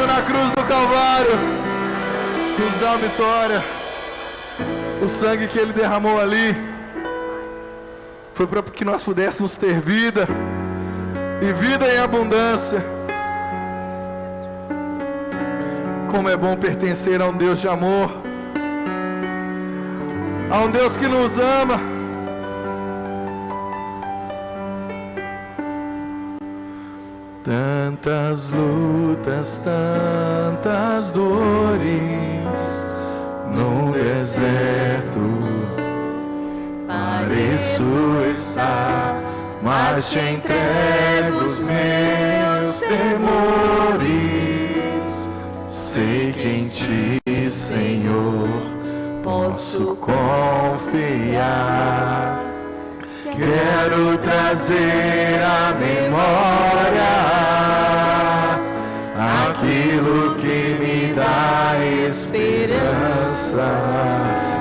derramou na cruz do Calvário nos dá a vitória. O sangue que Ele derramou ali foi para que nós pudéssemos ter vida, e vida em abundância. Como é bom pertencer a um Deus de amor, a um Deus que nos ama. Tantas lutas, tantas dores no deserto, pareço estar, mas te entrego os meus temores. Sei que em ti, Senhor, posso confiar. Quero trazer à memória aquilo que me dá esperança.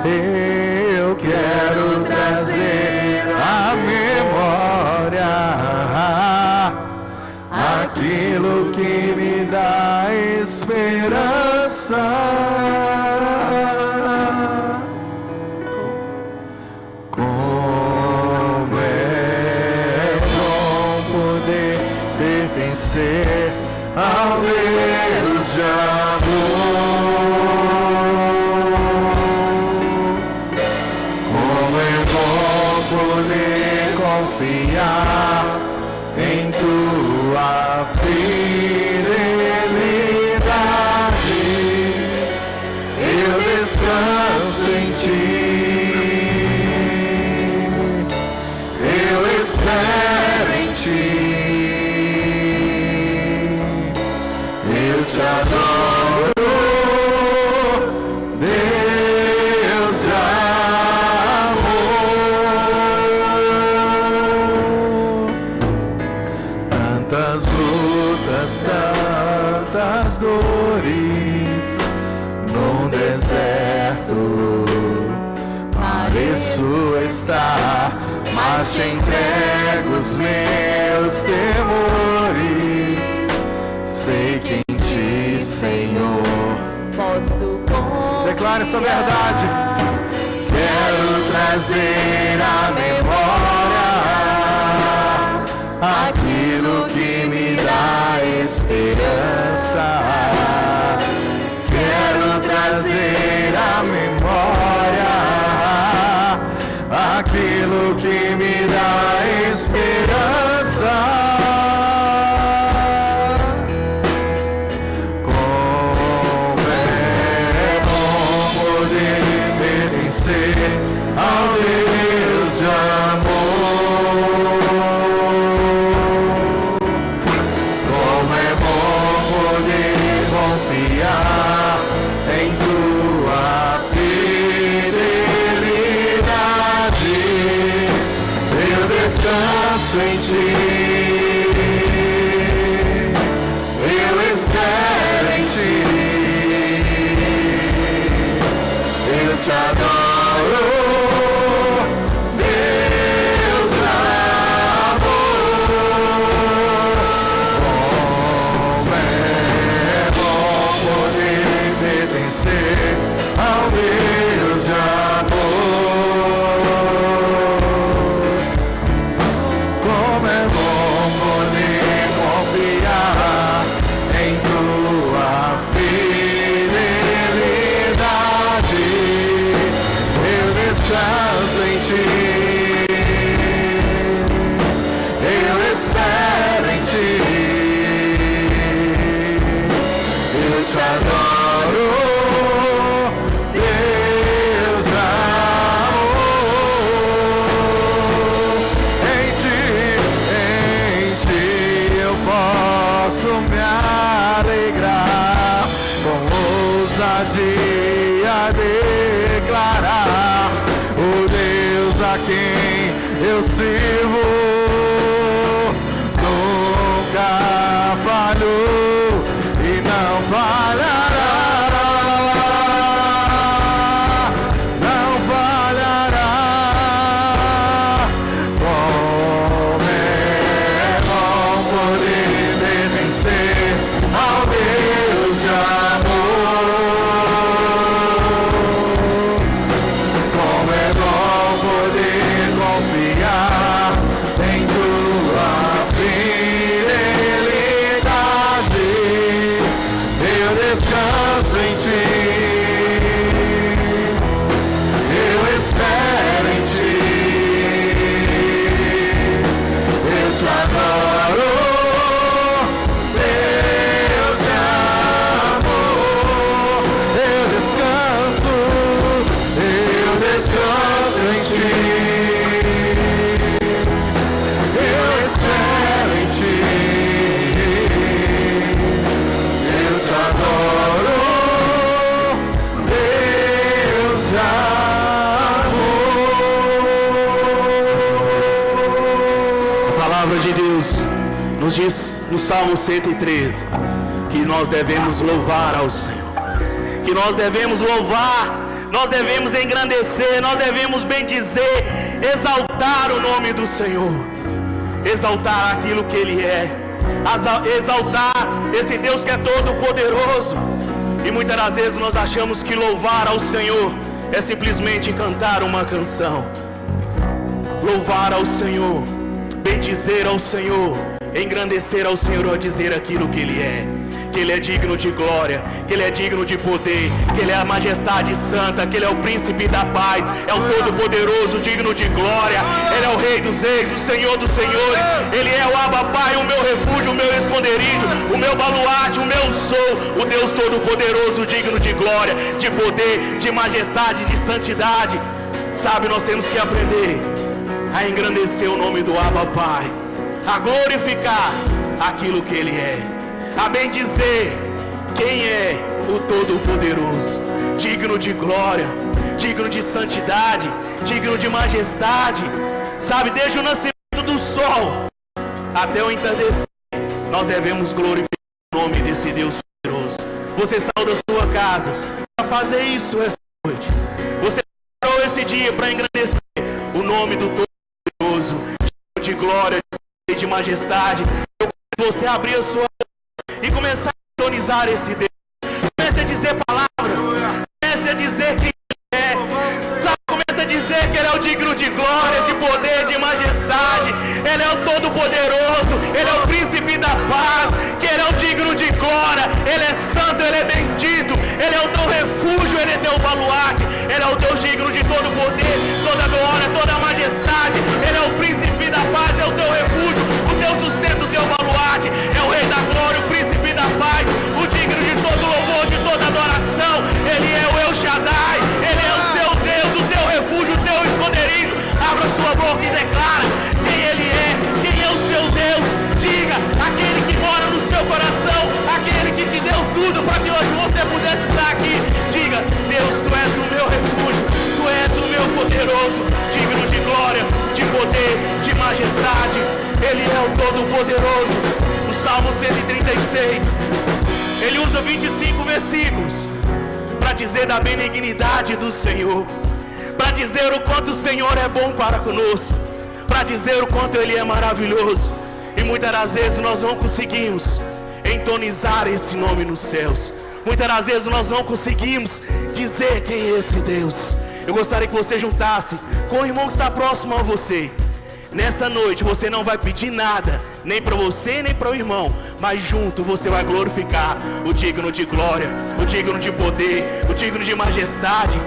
Eu quero trazer à memória aquilo que me dá esperança. Como é bom poder pertencer ao Deus de amor. Como é bom poder confiar em tua fidelidade. Eu descanso em ti. Eu espero em ti. Eu te adoro, Deus de amor. Tantas lutas, tantas dores num deserto, pareço estar, mas te entrego os meus temores. Sei que em ti, Senhor, posso confiar. Declare essa verdade. Quero trazer à memória aquilo que me dá esperança. Quero trazer à memória aquilo que me dá esperança. Ao Deus de amor, como é bom poder confiar em tua fidelidade. Eu descanso em ti. Eu espero em ti. Eu te adoro. Ao Deus de amor, como é bom poder confiar em tua fidelidade. Eu descanso em ti. Eu espero em ti. Eu te adoro. Me alegrar, com ousadia declarar o Deus a quem eu sirvo nunca falhou e não falhará, não falhará. Como é bom poder pertencer ao Deus de descanso em ti, eu espero em ti, eu te adoro, Deus de amor, eu descanso em ti, eu espero em ti. De Deus nos diz no Salmo 113 que nós devemos louvar ao Senhor, que nós devemos louvar, nós devemos engrandecer, nós devemos bendizer, exaltar o nome do Senhor, exaltar aquilo que Ele é, exaltar esse Deus que é todo poderoso. E muitas das vezes nós achamos que louvar ao Senhor é simplesmente cantar uma canção. Louvar ao Senhor, bendizer ao Senhor, engrandecer ao Senhor, a dizer aquilo que Ele é, que Ele é digno de glória, que Ele é digno de poder, que Ele é a majestade santa, que Ele é o príncipe da paz, é o todo-poderoso, digno de glória, Ele é o Rei dos reis, o Senhor dos senhores, Ele é o Abba Pai, o meu refúgio, o meu esconderijo, o meu baluarte, o meu sou, o Deus todo-poderoso, digno de glória, de poder, de majestade, de santidade. Sabe, nós temos que aprender a engrandecer o nome do Abba Pai, a glorificar aquilo que Ele é, a bendizer quem é o Todo-Poderoso, digno de glória, digno de santidade, digno de majestade. Sabe, desde o nascimento do sol até o entardecer, nós devemos glorificar o nome desse Deus poderoso. Você saiu da sua casa para fazer isso essa noite. Você parou esse dia para engrandecer o nome do Todo-Poderoso, de glória, de majestade. Você abrir a sua boca e começar a sintonizar esse Deus. Comece a dizer palavras, comece a dizer quem Ele é. Sabe, comece a dizer que Ele é o digno de glória, de poder, de majestade. Ele é o todo-poderoso, Ele é o príncipe da paz, que Ele é o digno de glória, Ele é santo, Ele é bendito, Ele é o teu refúgio, Ele é teu baluarte, Ele é o teu digno de todo poder, toda glória, toda majestade. Ele é o príncipe da paz, é o teu refúgio, o teu sustento, o teu baluarte, é o Rei da glória, o príncipe da paz, o digno de todo louvor, de toda adoração. Ele é o El Shaddai, Ele é o seu Deus, o teu refúgio, o teu esconderijo. Abra sua boca e declara quem Ele é, quem é o seu Deus. Diga, aquele que mora no seu coração, aquele que te deu tudo para que hoje você pudesse estar aqui. Diga, Deus, Tu és o meu refúgio, Tu és o meu poderoso, digno de glória, de poder, de majestade. Ele é o Todo-Poderoso. O Salmo 136, ele usa 25 versículos para dizer da benignidade do Senhor, para dizer o quanto o Senhor é bom para conosco, para dizer o quanto Ele é maravilhoso. E muitas das vezes nós não conseguimos entonizar esse nome nos céus. Muitas das vezes nós não conseguimos dizer quem é esse Deus. Eu gostaria que você juntasse com o irmão que está próximo a você. Nessa noite você não vai pedir nada, nem para você nem para o irmão, mas junto você vai glorificar o digno de glória, o digno de poder, o digno de majestade.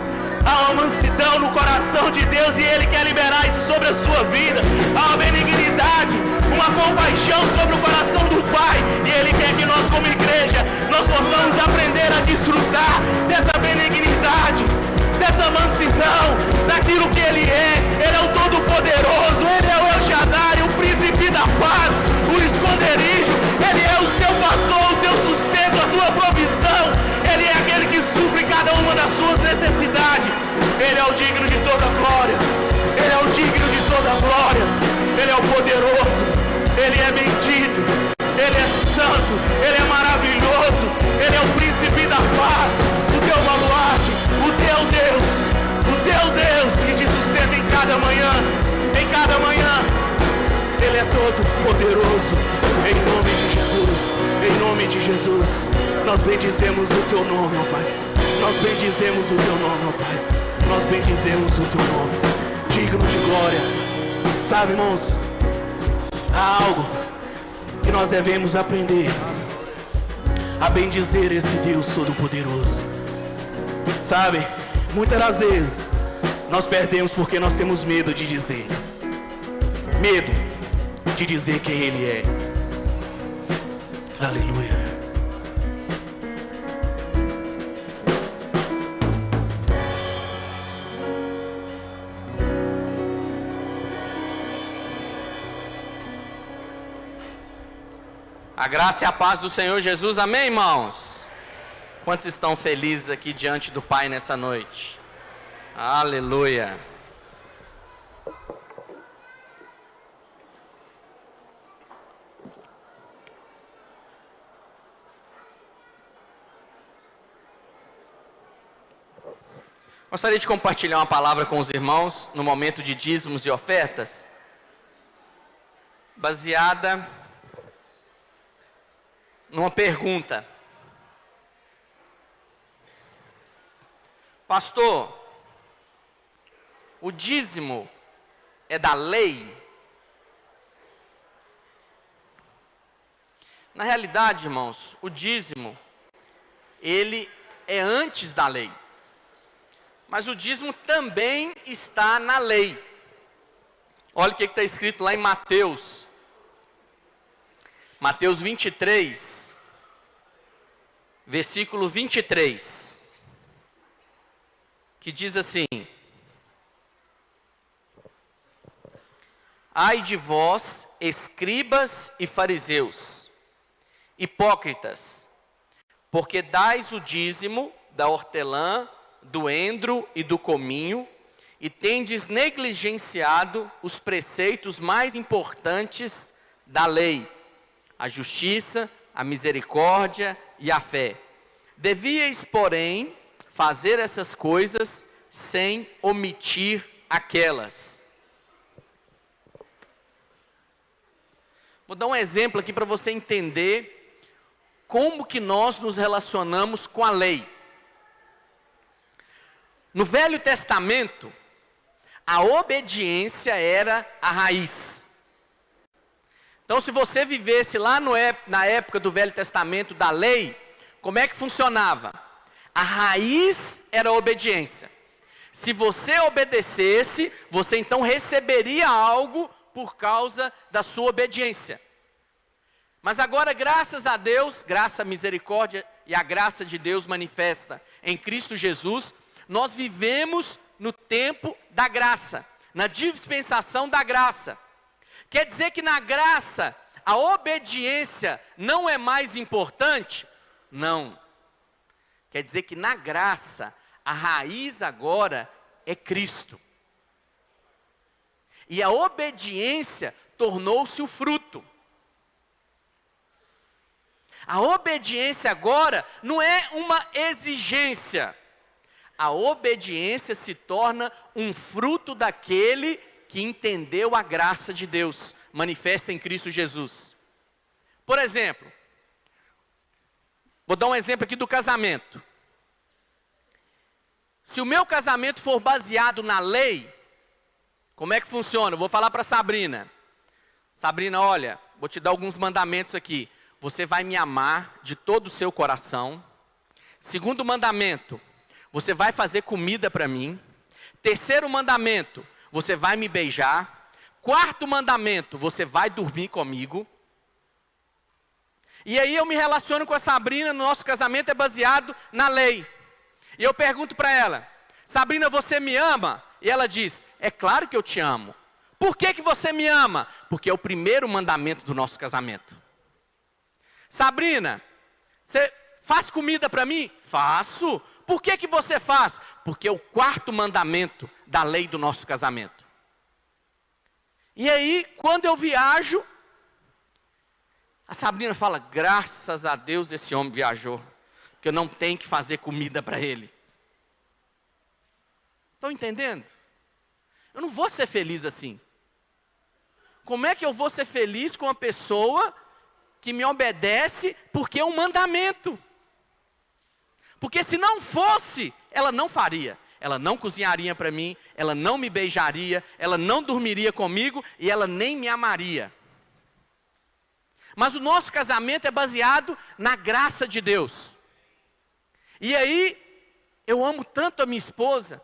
Há uma mansidão no coração de Deus e Ele quer liberar isso sobre a sua vida. Há uma benignidade, uma compaixão sobre o coração do Pai, e Ele quer que nós, como igreja, nós possamos aprender a desfrutar dessa benignidade, dessa mansidão, daquilo que Ele é. Ele é o Todo-Poderoso, Ele é o El Shaddai, o príncipe da paz, o esconderijo. Ele é o seu pastor, o teu sustento, a tua provisão. Ele é aquele que supre cada uma das suas necessidades. Ele é o digno de toda glória, Ele é o digno de toda glória. Ele é o poderoso, Ele é bendito, Ele é santo, Ele é maravilhoso. Ele é o príncipe da paz, o teu baluarte, o teu Deus que te sustenta em cada manhã, em cada manhã. Ele é todo poderoso. Em nome de Jesus, em nome de Jesus, nós bendizemos o teu nome, ó Pai. Nós bendizemos o teu nome, ó Pai. Nós bendizemos o teu nome, digno de glória. Sabe, irmãos, há algo que nós devemos aprender. a bendizer esse Deus Todo-Poderoso. Sabe, muitas das vezes nós perdemos porque nós temos medo de dizer. Medo de dizer quem Ele é. Aleluia. A graça e a paz do Senhor Jesus, amém, irmãos? Quantos estão felizes aqui diante do Pai nessa noite? Aleluia. Gostaria de compartilhar uma palavra com os irmãos no momento de dízimos e ofertas, baseada numa pergunta. Pastor, o dízimo é da lei? Na realidade, irmãos, o dízimo, ele é antes da lei. Mas o dízimo também está na lei. Olha o que está escrito lá em Mateus. Mateus 23, versículo 23. Que diz assim: Ai de vós, escribas e fariseus, hipócritas, porque dais o dízimo da hortelã, do endro e do cominho, e tendes negligenciado os preceitos mais importantes da lei, a justiça, a misericórdia e a fé. Devíeis, porém, fazer essas coisas sem omitir aquelas. Vou dar um exemplo aqui para você entender como que nós nos relacionamos com a lei. No Velho Testamento, a obediência era a raiz. Então, se você vivesse lá na época do Velho Testamento da lei, como é que funcionava? A raiz era a obediência. Se você obedecesse, você então receberia algo por causa da sua obediência. Mas agora, graças a Deus, graça, misericórdia e a graça de Deus manifesta em Cristo Jesus, nós vivemos no tempo da graça, na dispensação da graça. Quer dizer que na graça, a obediência não é mais importante? Não. Quer dizer que na graça, a raiz agora é Cristo. E a obediência tornou-se o fruto. A obediência agora não é uma exigência. A obediência se torna um fruto daquele que entendeu a graça de Deus, manifesta em Cristo Jesus. Por exemplo, vou dar um exemplo aqui do casamento. Se o meu casamento for baseado na lei, como é que funciona? Eu vou falar para Sabrina. Sabrina, olha, vou te dar alguns mandamentos aqui. Você vai me amar de todo o seu coração. Segundo mandamento, você vai fazer comida para mim. Terceiro mandamento, você vai me beijar. Quarto mandamento, você vai dormir comigo. E aí eu me relaciono com a Sabrina, nosso casamento é baseado na lei. E eu pergunto para ela, Sabrina, você me ama? E ela diz, é claro que eu te amo. Por que que você me ama? Porque é o primeiro mandamento do nosso casamento. Sabrina, você faz comida para mim? Faço. Por que que você faz? Porque é o quarto mandamento da lei do nosso casamento. E aí, quando eu viajo, a Sabrina fala, graças a Deus esse homem viajou, porque eu não tenho que fazer comida para ele. Estão entendendo? Eu não vou ser feliz assim. Como é que eu vou ser feliz com uma pessoa que me obedece porque é um mandamento? Porque se não fosse, ela não faria. Ela não cozinharia para mim, ela não me beijaria, ela não dormiria comigo e ela nem me amaria. Mas o nosso casamento é baseado na graça de Deus. E aí, eu amo tanto a minha esposa,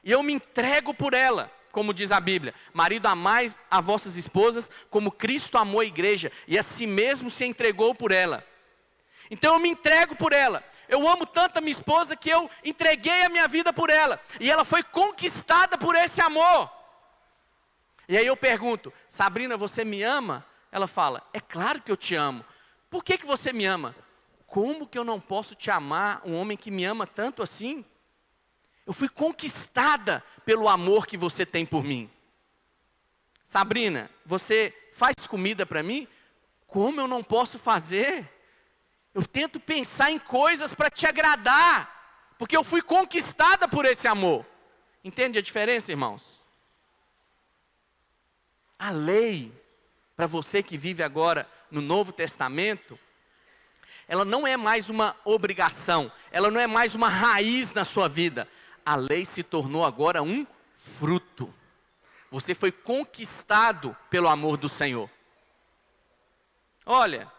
e eu me entrego por ela, como diz a Bíblia. Marido, amais a vossas esposas, como Cristo amou a igreja, e a si mesmo se entregou por ela. Então eu me entrego por ela. Eu amo tanto a minha esposa que eu entreguei a minha vida por ela. E ela foi conquistada por esse amor. E aí eu pergunto, Sabrina, você me ama? Ela fala, é claro que eu te amo. Por que você me ama? Como que eu não posso te amar, um homem que me ama tanto assim? Eu fui conquistada pelo amor que você tem por mim. Sabrina, você faz comida para mim? Como eu não posso fazer? Eu tento pensar em coisas para te agradar, porque eu fui conquistada por esse amor. Entende a diferença, irmãos? A lei, para você que vive agora no Novo Testamento, ela não é mais uma obrigação, ela não é mais uma raiz na sua vida. A lei se tornou agora um fruto. Você foi conquistado pelo amor do Senhor. Olha,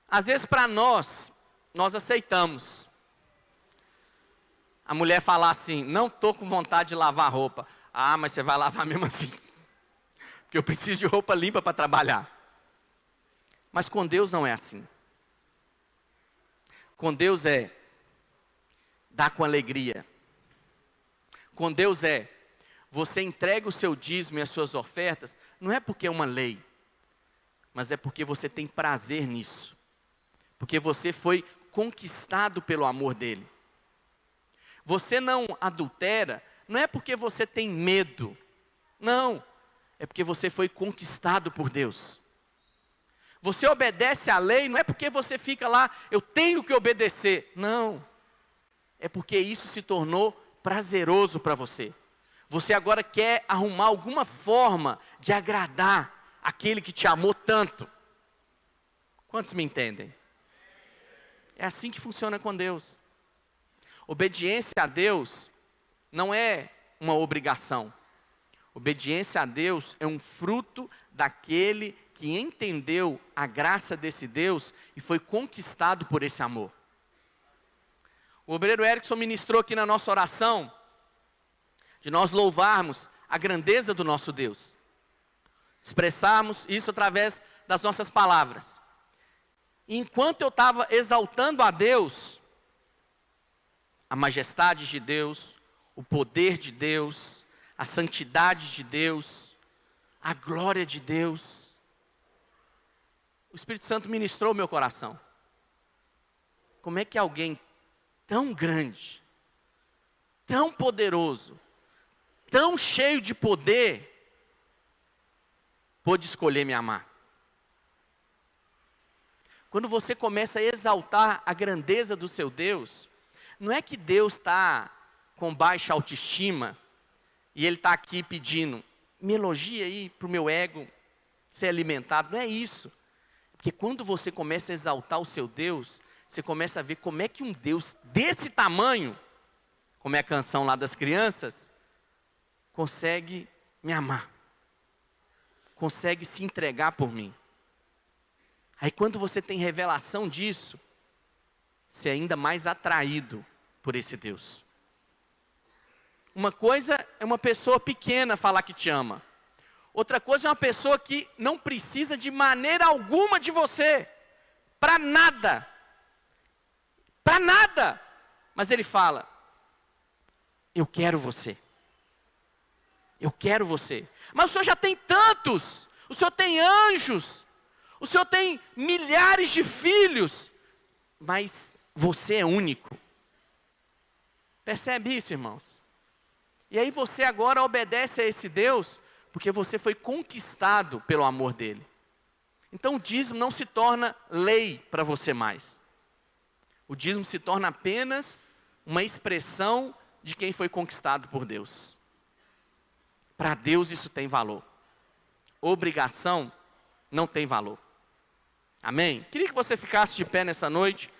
às vezes para nós aceitamos. A mulher falar assim, não estou com vontade de lavar roupa. Ah, mas você vai lavar mesmo assim. Porque eu preciso de roupa limpa para trabalhar. Mas com Deus não é assim. Com Deus é dar com alegria. Com Deus você entrega o seu dízimo e as suas ofertas, não é porque é uma lei, mas é porque você tem prazer nisso. Porque você foi conquistado pelo amor dele. Você não adultera, não é porque você tem medo. Não, é porque você foi conquistado por Deus. Você obedece à lei, não é porque você fica lá, eu tenho que obedecer. Não, é porque isso se tornou prazeroso para você. Você agora quer arrumar alguma forma de agradar aquele que te amou tanto. Quantos me entendem? É assim que funciona com Deus. Obediência a Deus não é uma obrigação. Obediência a Deus é um fruto daquele que entendeu a graça desse Deus e foi conquistado por esse amor. O obreiro Erickson ministrou aqui na nossa oração, de nós louvarmos a grandeza do nosso Deus. Expressarmos isso através das nossas palavras. E enquanto eu estava exaltando a Deus, a majestade de Deus, o poder de Deus, a santidade de Deus, a glória de Deus, o Espírito Santo ministrou o meu coração. Como é que alguém tão grande, tão poderoso, tão cheio de poder, pôde escolher me amar? Quando você começa a exaltar a grandeza do seu Deus, não é que Deus está com baixa autoestima e Ele está aqui pedindo, me elogia aí para o meu ego ser alimentado. Não é isso. Porque quando você começa a exaltar o seu Deus, você começa a ver como é que um Deus desse tamanho, como é a canção lá das crianças, consegue me amar, consegue se entregar por mim. Aí quando você tem revelação disso, você é ainda mais atraído por esse Deus. Uma coisa é uma pessoa pequena falar que te ama. Outra coisa é uma pessoa que não precisa de maneira alguma de você. Para nada. Para nada. Mas ele fala, eu quero você. Eu quero você. Mas o senhor já tem tantos. O senhor tem anjos. O senhor tem milhares de filhos. Mas você é único. Percebe isso, irmãos? E aí você agora obedece a esse Deus, porque você foi conquistado pelo amor dele. Então o dízimo não se torna lei para você mais. O dízimo se torna apenas uma expressão de quem foi conquistado por Deus. Para Deus isso tem valor. Obrigação não tem valor. Amém? Queria que você ficasse de pé nessa noite.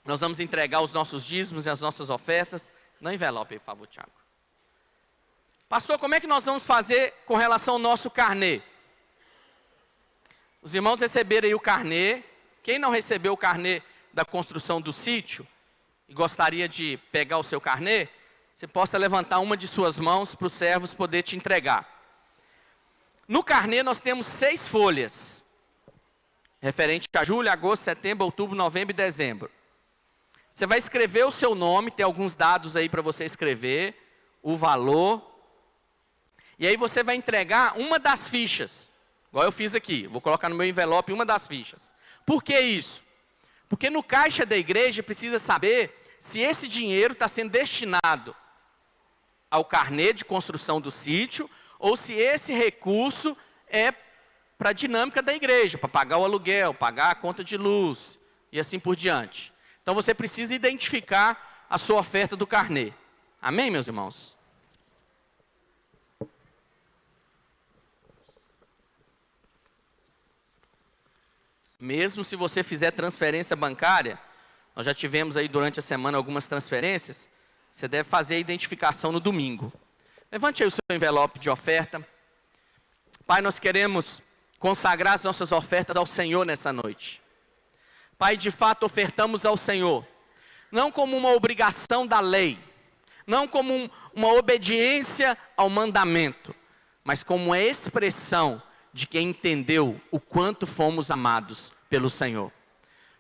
Nós vamos entregar os nossos dízimos e as nossas ofertas. Dá um envelope aí, por favor, Tiago. Pastor, como é que nós vamos fazer com relação ao nosso carnê? Os irmãos receberam aí o carnê. Quem não recebeu o carnê da construção do sítio e gostaria de pegar o seu carnê, você possa levantar uma de suas mãos para os servos poder te entregar. No carnê nós temos 6 folhas, referente a julho, agosto, setembro, outubro, novembro e dezembro. Você vai escrever o seu nome, tem alguns dados aí para você escrever, o valor, e aí você vai entregar uma das fichas, igual eu fiz aqui, vou colocar no meu envelope uma das fichas. Por que isso? Porque no caixa da igreja precisa saber se esse dinheiro está sendo destinado ao carnê de construção do sítio, ou se esse recurso é para a dinâmica da igreja, para pagar o aluguel, pagar a conta de luz, e assim por diante. Então você precisa identificar a sua oferta do carnê. Amém, meus irmãos? Mesmo se você fizer transferência bancária, nós já tivemos aí durante a semana algumas transferências, você deve fazer a identificação no domingo. Levante aí o seu envelope de oferta. Pai, nós queremos consagrar as nossas ofertas ao Senhor nessa noite. Pai, de fato ofertamos ao Senhor, não como uma obrigação da lei, não como uma obediência ao mandamento, mas como uma expressão de quem entendeu o quanto fomos amados pelo Senhor.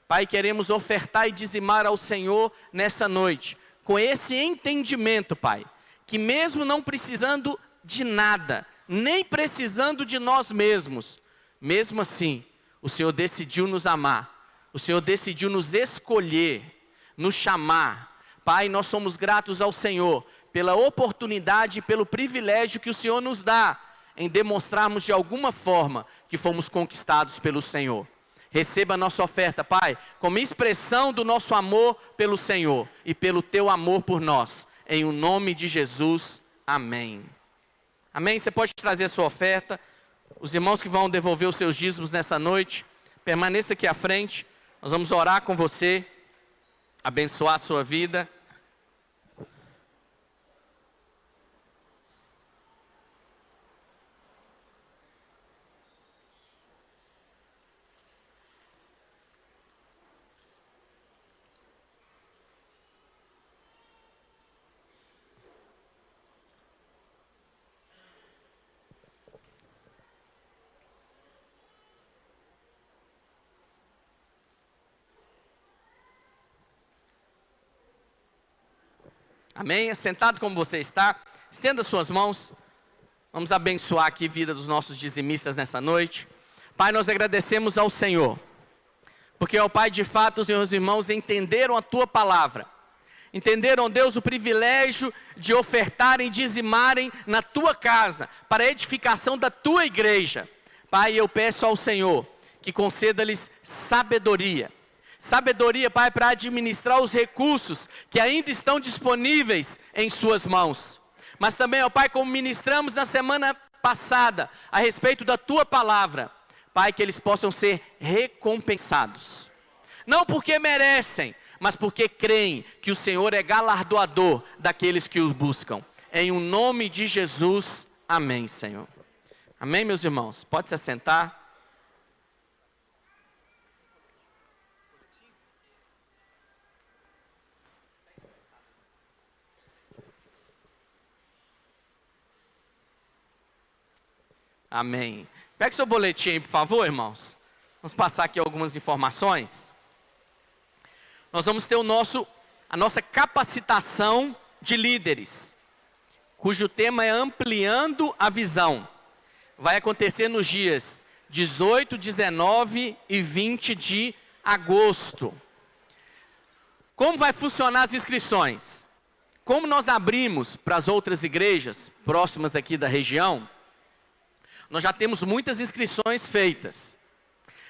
Pai, queremos ofertar e dizimar ao Senhor nessa noite, com esse entendimento, Pai, que mesmo não precisando de nada, nem precisando de nós mesmos, mesmo assim, o Senhor decidiu nos amar, o Senhor decidiu nos escolher, nos chamar. Pai, nós somos gratos ao Senhor pela oportunidade e pelo privilégio que o Senhor nos dá em demonstrarmos de alguma forma que fomos conquistados pelo Senhor. Receba a nossa oferta, Pai, como expressão do nosso amor pelo Senhor e pelo Teu amor por nós. Em o nome de Jesus, amém. Amém? Você pode trazer a sua oferta. Os irmãos que vão devolver os seus dízimos nessa noite, permaneça aqui à frente. Nós vamos orar com você, abençoar a sua vida. Amém? Sentado como você está, estenda suas mãos. Vamos abençoar aqui a vida dos nossos dizimistas nessa noite. Pai, nós agradecemos ao Senhor, porque, ó Pai, de fato os meus irmãos entenderam a Tua palavra. Entenderam, Deus, o privilégio de ofertarem e dizimarem na Tua casa, para a edificação da Tua igreja. Pai, eu peço ao Senhor que conceda-lhes sabedoria. Sabedoria, Pai, para administrar os recursos que ainda estão disponíveis em Suas mãos. Mas também, ó Pai, como ministramos na semana passada, a respeito da Tua palavra, Pai, que eles possam ser recompensados. Não porque merecem, mas porque creem que o Senhor é galardoador daqueles que o buscam. Em o nome de Jesus, amém, Senhor. Amém, meus irmãos? Pode se assentar. Amém. Pega seu boletim aí, por favor, irmãos. Vamos passar aqui algumas informações. Nós vamos ter a nossa capacitação de líderes, cujo tema é ampliando a visão. Vai acontecer nos dias 18, 19 e 20 de agosto. Como vai funcionar as inscrições? Como nós abrimos para as outras igrejas próximas aqui da região, nós já temos muitas inscrições feitas.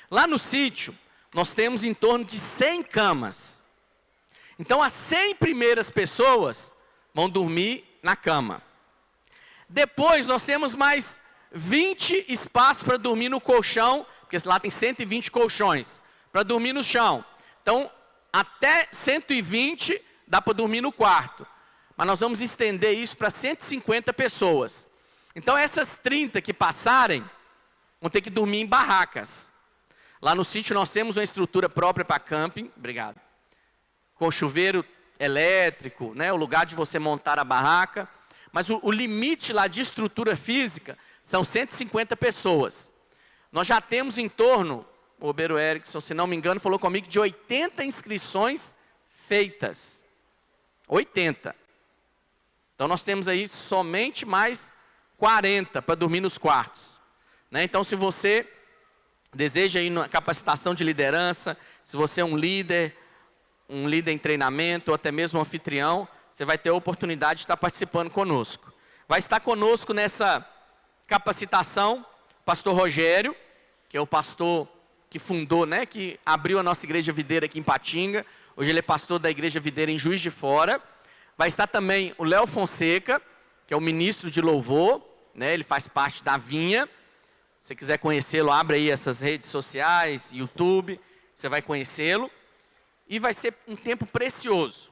Lá no sítio, nós temos em torno de 100 camas. Então, as 100 primeiras pessoas vão dormir na cama. Depois, nós temos mais 20 espaços para dormir no colchão, porque lá tem 120 colchões, para dormir no chão. Então, até 120 dá para dormir no quarto. Mas nós vamos estender isso para 150 pessoas. Então essas 30 que passarem, vão ter que dormir em barracas. Lá no sítio nós temos uma estrutura própria para camping, obrigado, com chuveiro elétrico, né, o lugar de você montar a barraca, mas o limite lá de estrutura física são 150 pessoas. Nós já temos em torno, o Obeiro Erickson, se não me engano, falou comigo de 80 inscrições feitas. 80. Então nós temos aí somente mais 40 para dormir nos quartos. Né? Então se você deseja ir na capacitação de liderança, se você é um líder em treinamento, ou até mesmo um anfitrião, você vai ter a oportunidade de estar participando conosco. Vai estar conosco nessa capacitação o pastor Rogério, que é o pastor que fundou, né, que abriu a nossa igreja videira aqui em Patinga. Hoje ele é pastor da igreja videira em Juiz de Fora. Vai estar também o Léo Fonseca, que é o ministro de louvor, né, ele faz parte da Vinha. Se você quiser conhecê-lo, abre aí essas redes sociais, YouTube, você vai conhecê-lo. E vai ser um tempo precioso.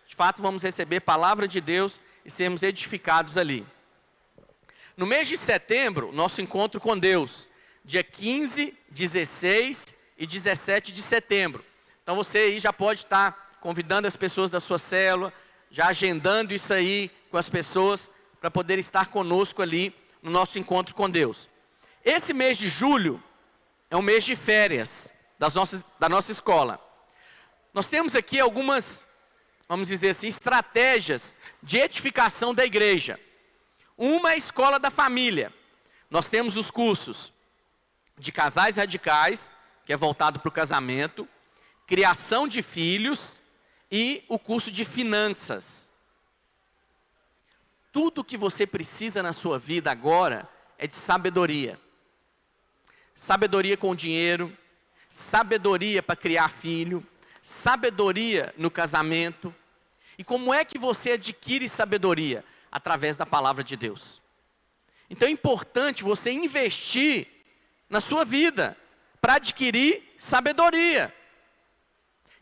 De fato, vamos receber palavra de Deus e sermos edificados ali. No mês de setembro, nosso encontro com Deus, dia 15, 16 e 17 de setembro. Então você aí já pode estar convidando as pessoas da sua célula, já agendando isso aí com as pessoas, para poder estar conosco ali no nosso encontro com Deus. Esse mês de julho é um mês de férias da nossa escola. Nós temos aqui algumas, vamos dizer assim, estratégias de edificação da igreja. Uma é a escola da família. Nós temos os cursos de casais radicais, que é voltado para o casamento, criação de filhos e o curso de finanças. Tudo que você precisa na sua vida agora é de sabedoria. Sabedoria com o dinheiro, sabedoria para criar filho, sabedoria no casamento. E como é que você adquire sabedoria? Através da palavra de Deus. Então é importante você investir na sua vida para adquirir sabedoria.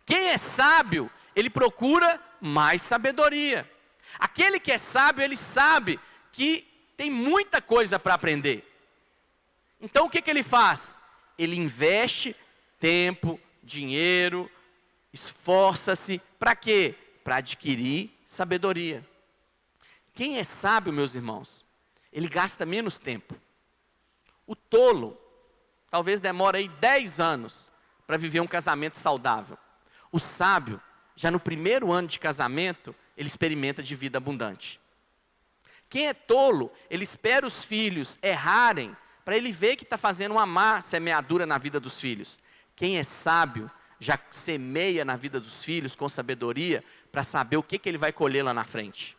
Quem é sábio, ele procura mais sabedoria. Aquele que é sábio, ele sabe que tem muita coisa para aprender. Então o que ele faz? Ele investe tempo, dinheiro, esforça-se, para quê? Para adquirir sabedoria. Quem é sábio, meus irmãos, ele gasta menos tempo. O tolo, talvez demore aí 10 anos para viver um casamento saudável. O sábio, já no primeiro ano de casamento, ele experimenta de vida abundante. Quem é tolo, ele espera os filhos errarem, para ele ver que está fazendo uma má semeadura na vida dos filhos. Quem é sábio, já semeia na vida dos filhos com sabedoria, para saber o que ele vai colher lá na frente.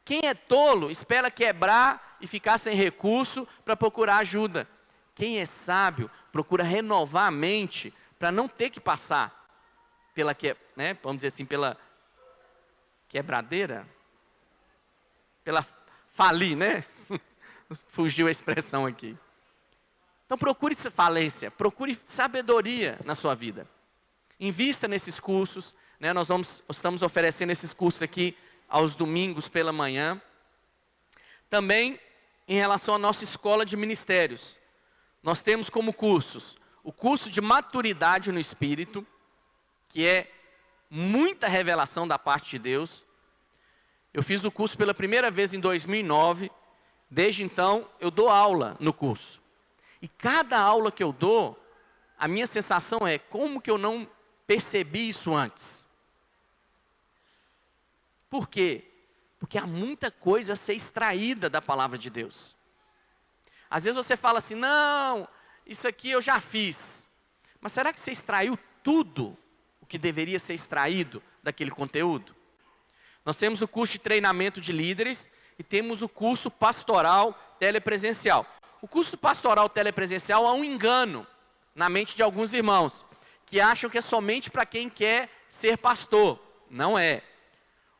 Quem é tolo, espera quebrar e ficar sem recurso para procurar ajuda. Quem é sábio, procura renovar a mente, para não ter que passar pela, né, vamos dizer assim, pela quebradeira, pela falir, né? Fugiu a expressão aqui. Então procure falência, procure sabedoria na sua vida. Invista nesses cursos, né? Nós estamos oferecendo esses cursos aqui aos domingos pela manhã. Também em relação à nossa escola de ministérios. Nós temos como cursos o curso de maturidade no Espírito, que é muita revelação da parte de Deus. Eu fiz o curso pela primeira vez em 2009, desde então eu dou aula no curso. E cada aula que eu dou, a minha sensação é, como que eu não percebi isso antes? Por quê? Porque há muita coisa a ser extraída da palavra de Deus. Às vezes você fala assim, não, isso aqui eu já fiz. Mas será que você extraiu tudo o que deveria ser extraído daquele conteúdo? Nós temos o curso de treinamento de líderes e temos o curso pastoral telepresencial. O curso pastoral telepresencial há um engano na mente de alguns irmãos, que acham que é somente para quem quer ser pastor. Não é.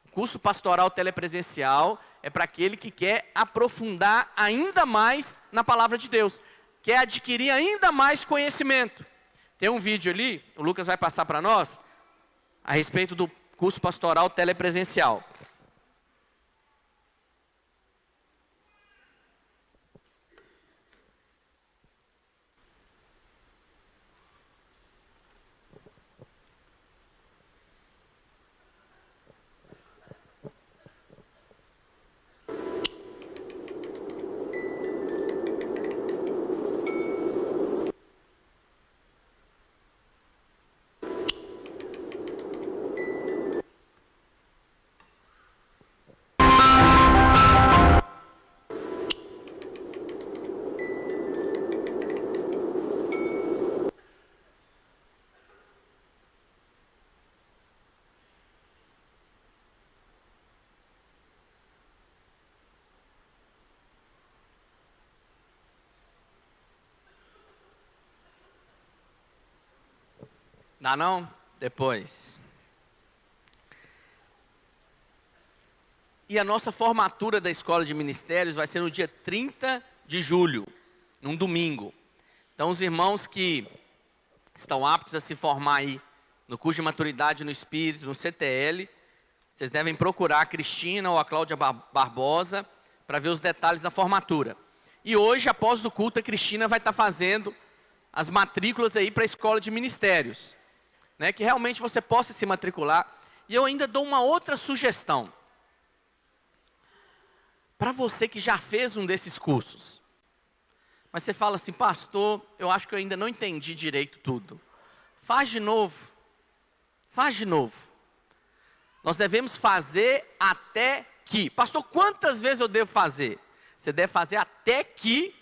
O curso pastoral telepresencial é para aquele que quer aprofundar ainda mais na palavra de Deus, quer adquirir ainda mais conhecimento. Tem um vídeo ali, o Lucas vai passar para nós, a respeito do curso pastoral telepresencial. Dá não? Depois. E a nossa formatura da Escola de Ministérios vai ser no dia 30 de julho, num domingo. Então, os irmãos que estão aptos a se formar aí no curso de maturidade no Espírito, no CTL, vocês devem procurar a Cristina ou a Cláudia Barbosa para ver os detalhes da formatura. E hoje, após o culto, a Cristina vai estar fazendo as matrículas aí para a Escola de Ministérios, né, que realmente você possa se matricular. E eu ainda dou uma outra sugestão. Para você que já fez um desses cursos, mas você fala assim, pastor, eu acho que eu ainda não entendi direito tudo. Faz de novo. Faz de novo. Nós devemos fazer até que. Pastor, quantas vezes eu devo fazer? Você deve fazer até que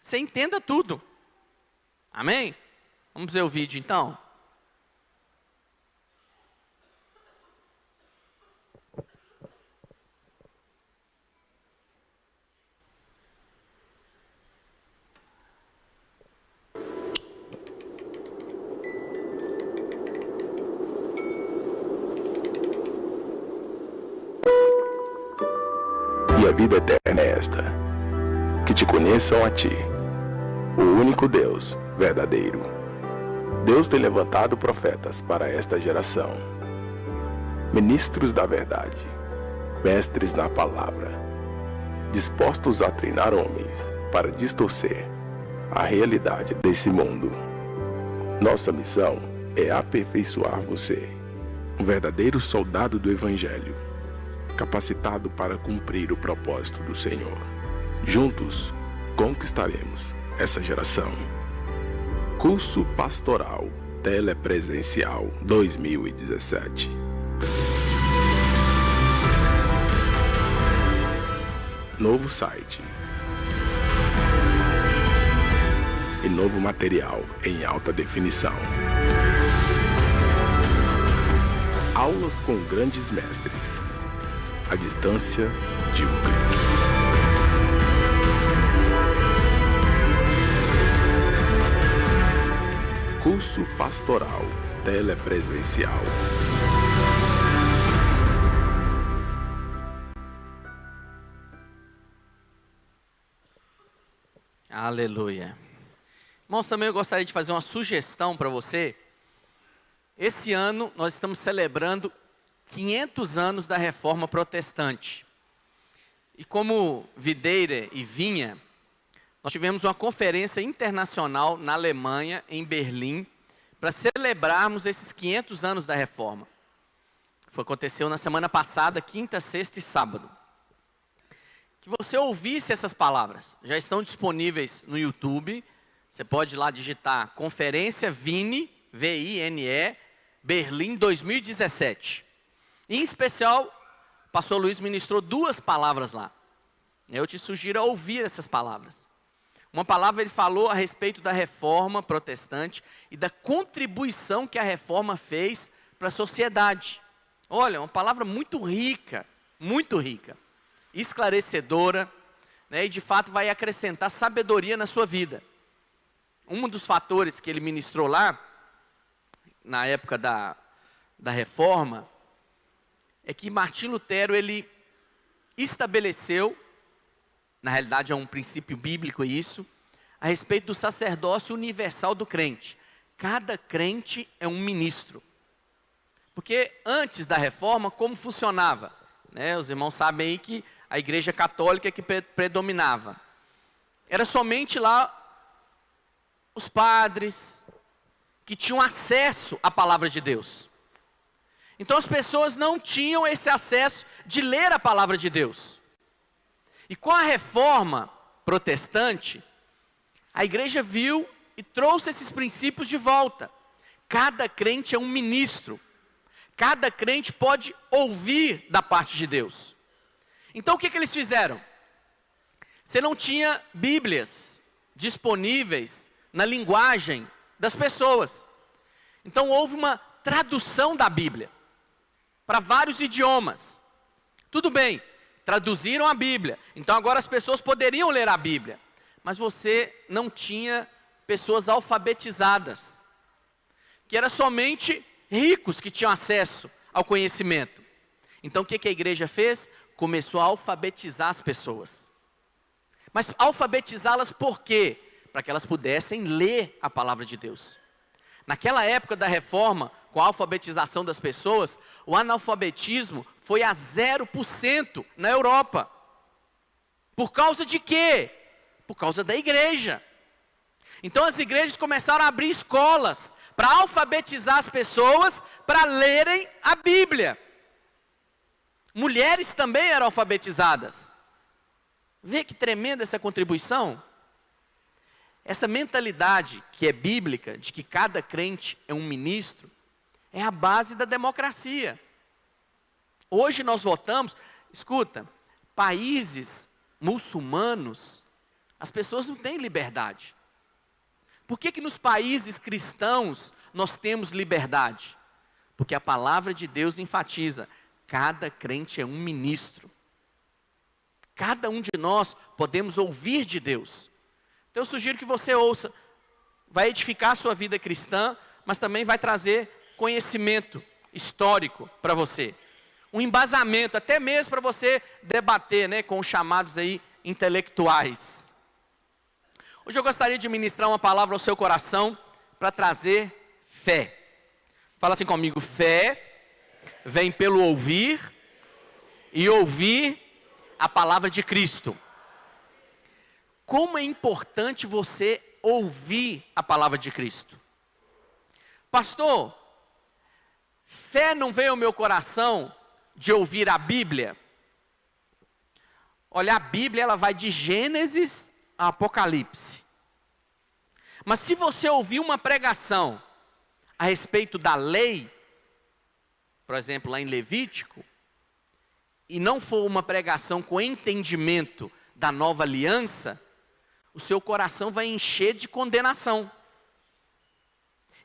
você entenda tudo. Amém? Vamos ver o vídeo então? E a vida eterna é esta: que te conheçam a ti, o único Deus verdadeiro. Deus tem levantado profetas para esta geração, ministros da verdade, mestres na palavra, dispostos a treinar homens para distorcer a realidade desse mundo. Nossa missão é aperfeiçoar você, um verdadeiro soldado do Evangelho, capacitado para cumprir o propósito do Senhor. Juntos, conquistaremos essa geração. Curso Pastoral Telepresencial 2017. Novo site e novo material em alta definição. Aulas com grandes mestres, à distância de um clique. Curso Pastoral Telepresencial. Aleluia. Irmãos, também eu gostaria de fazer uma sugestão para você. Esse ano nós estamos celebrando 500 anos da Reforma Protestante. E como videira e vinha, nós tivemos uma conferência internacional na Alemanha, em Berlim, para celebrarmos esses 500 anos da Reforma. Aconteceu na semana passada, quinta, sexta e sábado. Que você ouvisse essas palavras. Já estão disponíveis no YouTube. Você pode ir lá digitar Conferência Vine, V-I-N-E, Berlim 2017. Em especial, o pastor Luiz ministrou 2 palavras lá. Eu te sugiro a ouvir essas palavras. Uma palavra ele falou a respeito da reforma protestante e da contribuição que a reforma fez para a sociedade. Olha, uma palavra muito rica, esclarecedora, né, e de fato vai acrescentar sabedoria na sua vida. Um dos fatores que ele ministrou lá, na época da reforma, é que Martim Lutero, ele estabeleceu, na realidade é um princípio bíblico isso, a respeito do sacerdócio universal do crente. Cada crente é um ministro. Porque antes da reforma, como funcionava? Né, os irmãos sabem aí que a igreja católica que predominava. Era somente lá os padres que tinham acesso à palavra de Deus. Então as pessoas não tinham esse acesso de ler a palavra de Deus. E com a reforma protestante, a igreja viu e trouxe esses princípios de volta. Cada crente é um ministro. Cada crente pode ouvir da parte de Deus. Então o que eles fizeram? Você não tinha Bíblias disponíveis na linguagem das pessoas. Então houve uma tradução da Bíblia para vários idiomas. Tudo bem, traduziram a Bíblia. Então agora as pessoas poderiam ler a Bíblia. Mas você não tinha pessoas alfabetizadas. O que era somente ricos que tinham acesso ao conhecimento. Então o que a igreja fez? Começou a alfabetizar as pessoas. Mas alfabetizá-las por quê? Para que elas pudessem ler a palavra de Deus. Naquela época da reforma, com a alfabetização das pessoas, o analfabetismo foi a 0% na Europa. Por causa de quê? Por causa da igreja. Então as igrejas começaram a abrir escolas para alfabetizar as pessoas para lerem a Bíblia. Mulheres também eram alfabetizadas. Vê que tremenda essa contribuição? Essa mentalidade que é bíblica, de que cada crente é um ministro, é a base da democracia. Hoje nós votamos, escuta, países muçulmanos, as pessoas não têm liberdade. Por que nos países cristãos nós temos liberdade? Porque a palavra de Deus enfatiza, cada crente é um ministro. Cada um de nós podemos ouvir de Deus. Então eu sugiro que você ouça, vai edificar a sua vida cristã, mas também vai trazer conhecimento histórico para você. Um embasamento, até mesmo para você debater, né, com os chamados aí intelectuais. Hoje eu gostaria de ministrar uma palavra ao seu coração para trazer fé. Fala assim comigo, fé vem pelo ouvir e ouvir a palavra de Cristo. Como é importante você ouvir a palavra de Cristo. Pastor, fé não veio ao meu coração de ouvir a Bíblia. Olha, a Bíblia ela vai de Gênesis a Apocalipse. Mas se você ouvir uma pregação a respeito da lei, por exemplo, lá em Levítico, e não for uma pregação com entendimento da nova aliança, o seu coração vai encher de condenação.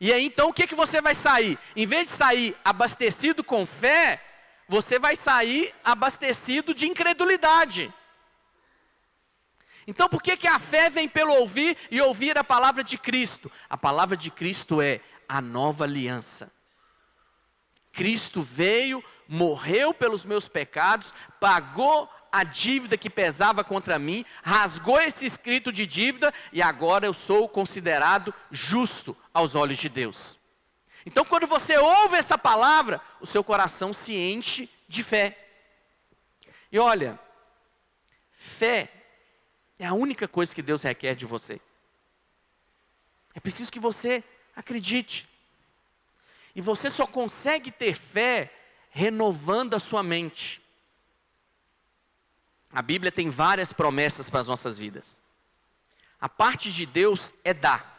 E aí então o que você vai sair? Em vez de sair abastecido com fé, você vai sair abastecido de incredulidade. Então por que a fé vem pelo ouvir e ouvir a palavra de Cristo? A palavra de Cristo é a nova aliança. Cristo veio, morreu pelos meus pecados, pagou a dívida que pesava contra mim, rasgou esse escrito de dívida e agora eu sou considerado justo aos olhos de Deus. Então quando você ouve essa palavra, o seu coração se enche de fé. E olha, fé é a única coisa que Deus requer de você. É preciso que você acredite. E você só consegue ter fé renovando a sua mente. A Bíblia tem várias promessas para as nossas vidas. A parte de Deus é dar.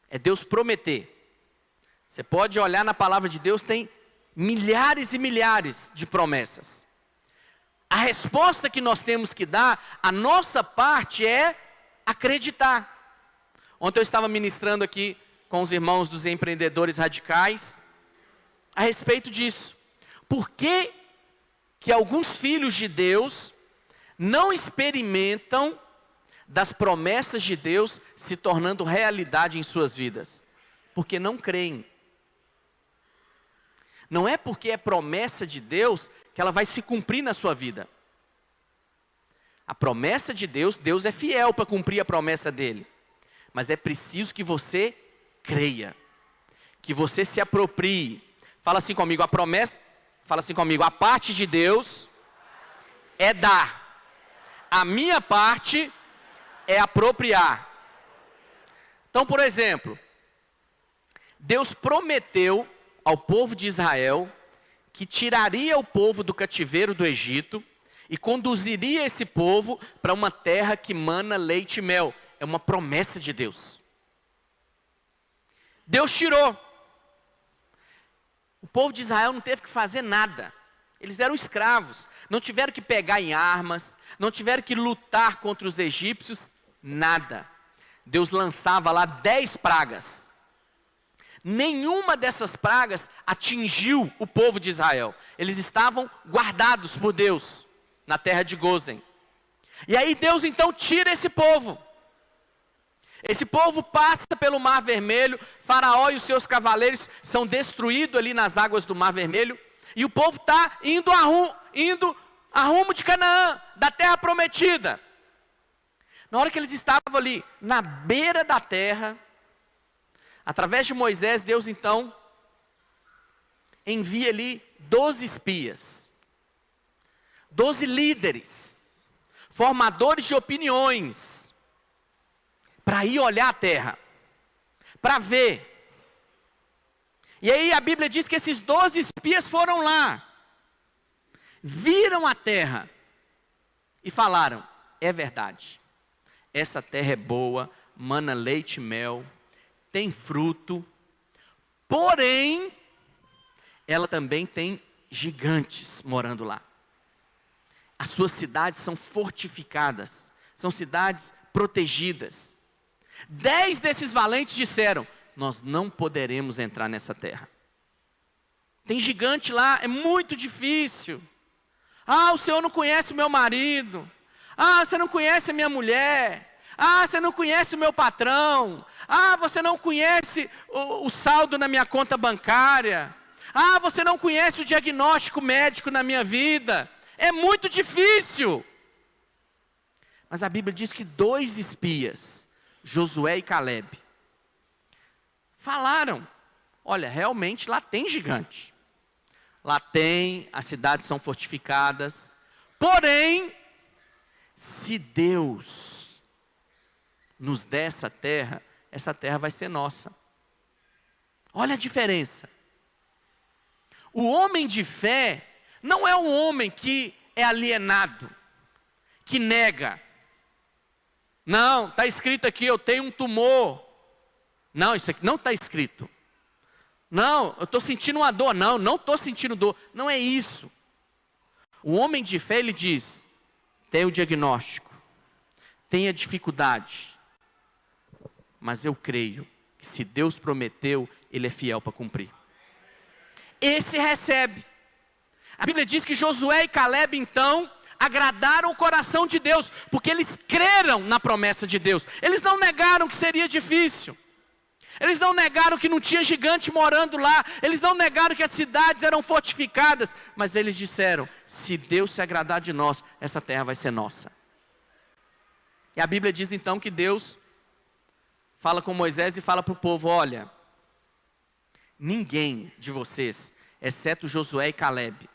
É Deus prometer. Você pode olhar na palavra de Deus, tem milhares e milhares de promessas. A resposta que nós temos que dar, a nossa parte é acreditar. Ontem eu estava ministrando aqui com os irmãos dos empreendedores radicais a respeito disso. Por que alguns filhos de Deus não experimentam das promessas de Deus se tornando realidade em suas vidas? Porque não creem. Não é porque é promessa de Deus que ela vai se cumprir na sua vida. A promessa de Deus, Deus é fiel para cumprir a promessa dele. Mas é preciso que você creia. Que você se aproprie. Fala assim comigo, a promessa, fala assim comigo, a parte de Deus é dar. A minha parte é apropriar. Então, por exemplo, Deus prometeu ao povo de Israel que tiraria o povo do cativeiro do Egito e conduziria esse povo para uma terra que mana leite e mel. É uma promessa de Deus. Deus tirou. O povo de Israel não teve que fazer nada. Eles eram escravos, não tiveram que pegar em armas, não tiveram que lutar contra os egípcios, nada. Deus lançava lá 10 pragas. Nenhuma dessas pragas atingiu o povo de Israel. Eles estavam guardados por Deus na terra de Gósen. E aí Deus então tira esse povo. Esse povo passa pelo Mar Vermelho, Faraó e os seus cavaleiros são destruídos ali nas águas do Mar Vermelho, e o povo está indo a rumo de Canaã, da terra prometida. Na hora que eles estavam ali, na beira da terra, através de Moisés, Deus então envia ali 12 espias, 12 líderes, formadores de opiniões, para ir olhar a terra, para ver. E aí a Bíblia diz que esses 12 espias foram lá, viram a terra e falaram: é verdade, essa terra é boa, mana leite e mel, tem fruto, porém, ela também tem gigantes morando lá. As suas cidades são fortificadas, são cidades protegidas. 10 desses valentes disseram: nós não poderemos entrar nessa terra. Tem gigante lá, é muito difícil. Ah, o senhor não conhece o meu marido. Ah, você não conhece a minha mulher. Ah, você não conhece o meu patrão. Ah, você não conhece o saldo na minha conta bancária. Ah, você não conhece o diagnóstico médico na minha vida. É muito difícil. Mas a Bíblia diz que 2 espias, Josué e Caleb, falaram: olha, realmente lá tem gigante. Lá tem, as cidades são fortificadas. Porém, se Deus nos der essa terra vai ser nossa. Olha a diferença. O homem de fé não é um homem que é alienado, que nega. Não, está escrito aqui, eu tenho um tumor. Não, isso aqui não está escrito. Não, eu estou sentindo uma dor. Não, não estou sentindo dor. Não é isso. O homem de fé, ele diz: tem o diagnóstico, tem a dificuldade, mas eu creio que se Deus prometeu, Ele é fiel para cumprir. Esse recebe. A Bíblia diz que Josué e Caleb então agradaram o coração de Deus, porque eles creram na promessa de Deus. Eles não negaram que seria difícil. Eles não negaram que não tinha gigante morando lá. Eles não negaram que as cidades eram fortificadas. Mas eles disseram: se Deus se agradar de nós, essa terra vai ser nossa. E a Bíblia diz então que Deus fala com Moisés e fala para o povo: olha, ninguém de vocês, exceto Josué e Caleb,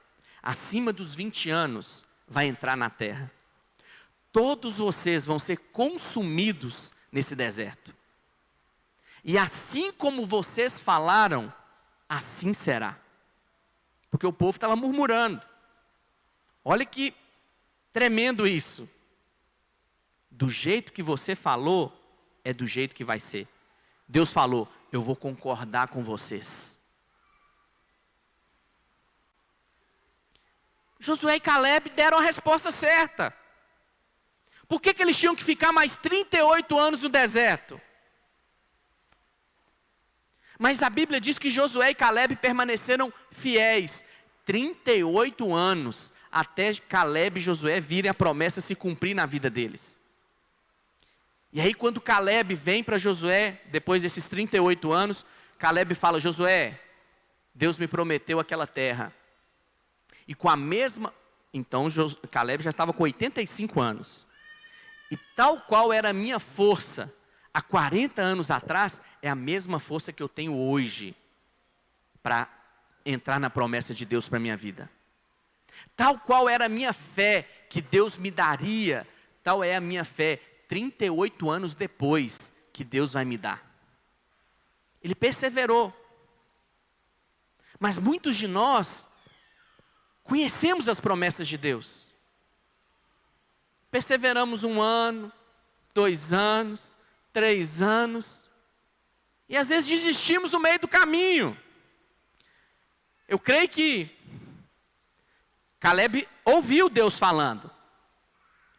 acima dos 20 anos, vai entrar na terra. Todos vocês vão ser consumidos nesse deserto. E assim como vocês falaram, assim será. Porque o povo estava murmurando. Olha que tremendo isso. Do jeito que você falou, é do jeito que vai ser. Deus falou: eu vou concordar com vocês. Josué e Caleb deram a resposta certa. Por que eles tinham que ficar mais 38 anos no deserto? Mas a Bíblia diz que Josué e Caleb permaneceram fiéis 38 anos, até Caleb e Josué virem a promessa se cumprir na vida deles. E aí quando Caleb vem para Josué, depois desses 38 anos, Caleb fala: Josué, Deus me prometeu aquela terra. E com a mesma... Então Caleb já estava com 85 anos. E tal qual era a minha força há 40 anos atrás, é a mesma força que eu tenho hoje para entrar na promessa de Deus para a minha vida. Tal qual era a minha fé que Deus me daria, tal é a minha fé 38 anos depois que Deus vai me dar. Ele perseverou. Mas muitos de nós conhecemos as promessas de Deus. Perseveramos 1 ano, 2 anos, 3 anos, e às vezes desistimos no meio do caminho. Eu creio que Caleb ouviu Deus falando: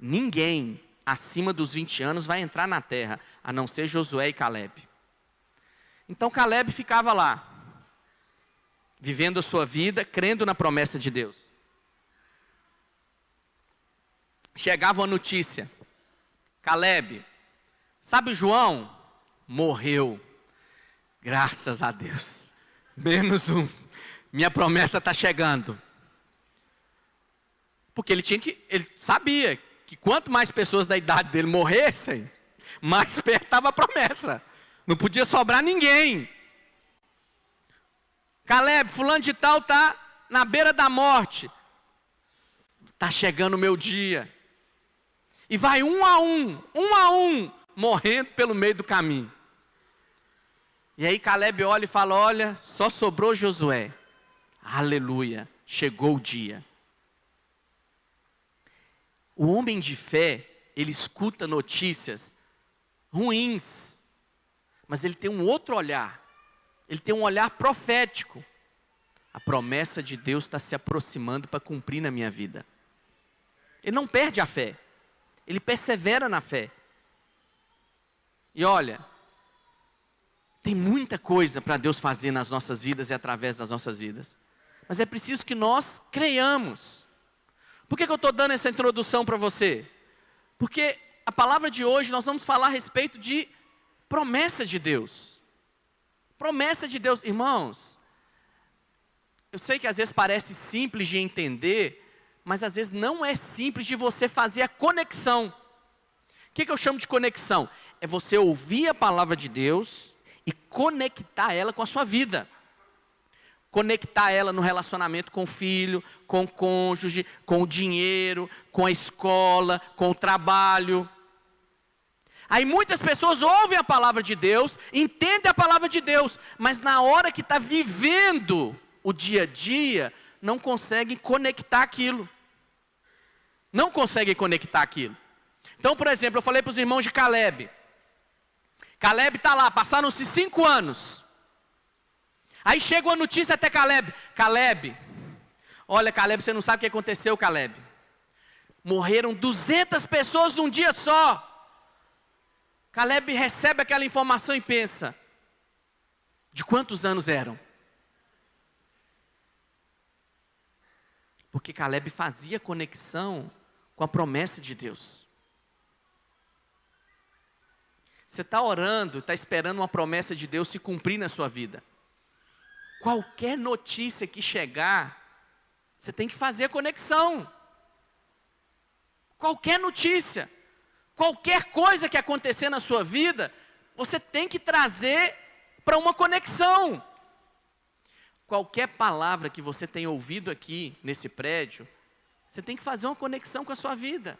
ninguém acima dos 20 anos vai entrar na terra, a não ser Josué e Caleb. Então Caleb ficava lá, vivendo a sua vida, crendo na promessa de Deus. Chegava uma notícia: Caleb, sabe o João? morreu. Graças a Deus. Menos um. Minha promessa está chegando. Porque ele sabia que quanto mais pessoas da idade dele morressem, mais perto estava a promessa. Não podia sobrar ninguém. Caleb, fulano de tal está na beira da morte. Está chegando o meu dia. E vai um a um, morrendo pelo meio do caminho. E aí Caleb olha e fala, olha, só sobrou Josué. Aleluia, chegou o dia. O homem de fé, ele escuta notícias ruins, mas ele tem um outro olhar. Ele tem um olhar profético. A promessa de Deus está se aproximando para cumprir na minha vida. Ele não perde a fé. Ele persevera na fé. E olha, tem muita coisa para Deus fazer nas nossas vidas e através das nossas vidas. Mas é preciso que nós creiamos. Por que eu estou dando essa introdução para você? Porque a palavra de hoje nós vamos falar a respeito de promessa de Deus. Promessa de Deus. Irmãos, eu sei que às vezes parece simples de entender, mas às vezes não é simples de você fazer a conexão. O que eu chamo de conexão? É você ouvir a palavra de Deus e conectar ela com a sua vida. Conectar ela no relacionamento com o filho, com o cônjuge, com o dinheiro, com a escola, com o trabalho. Aí muitas pessoas ouvem a palavra de Deus, entendem a palavra de Deus, mas na hora que está vivendo o dia a dia, não conseguem conectar aquilo. Não conseguem conectar aquilo. Então, por exemplo, eu falei para os irmãos de Caleb. Caleb está lá, passaram-se 5 anos. Aí chega uma notícia até Caleb. Caleb, olha Caleb, você não sabe o que aconteceu, Caleb. Morreram 200 pessoas num dia só. Caleb recebe aquela informação e pensa, de quantos anos eram? Porque Caleb fazia conexão com a promessa de Deus. Você está orando, está esperando uma promessa de Deus se cumprir na sua vida. Qualquer notícia que chegar, você tem que fazer a conexão. Qualquer notícia, qualquer coisa que acontecer na sua vida, você tem que trazer para uma conexão. Qualquer palavra que você tenha ouvido aqui nesse prédio, você tem que fazer uma conexão com a sua vida.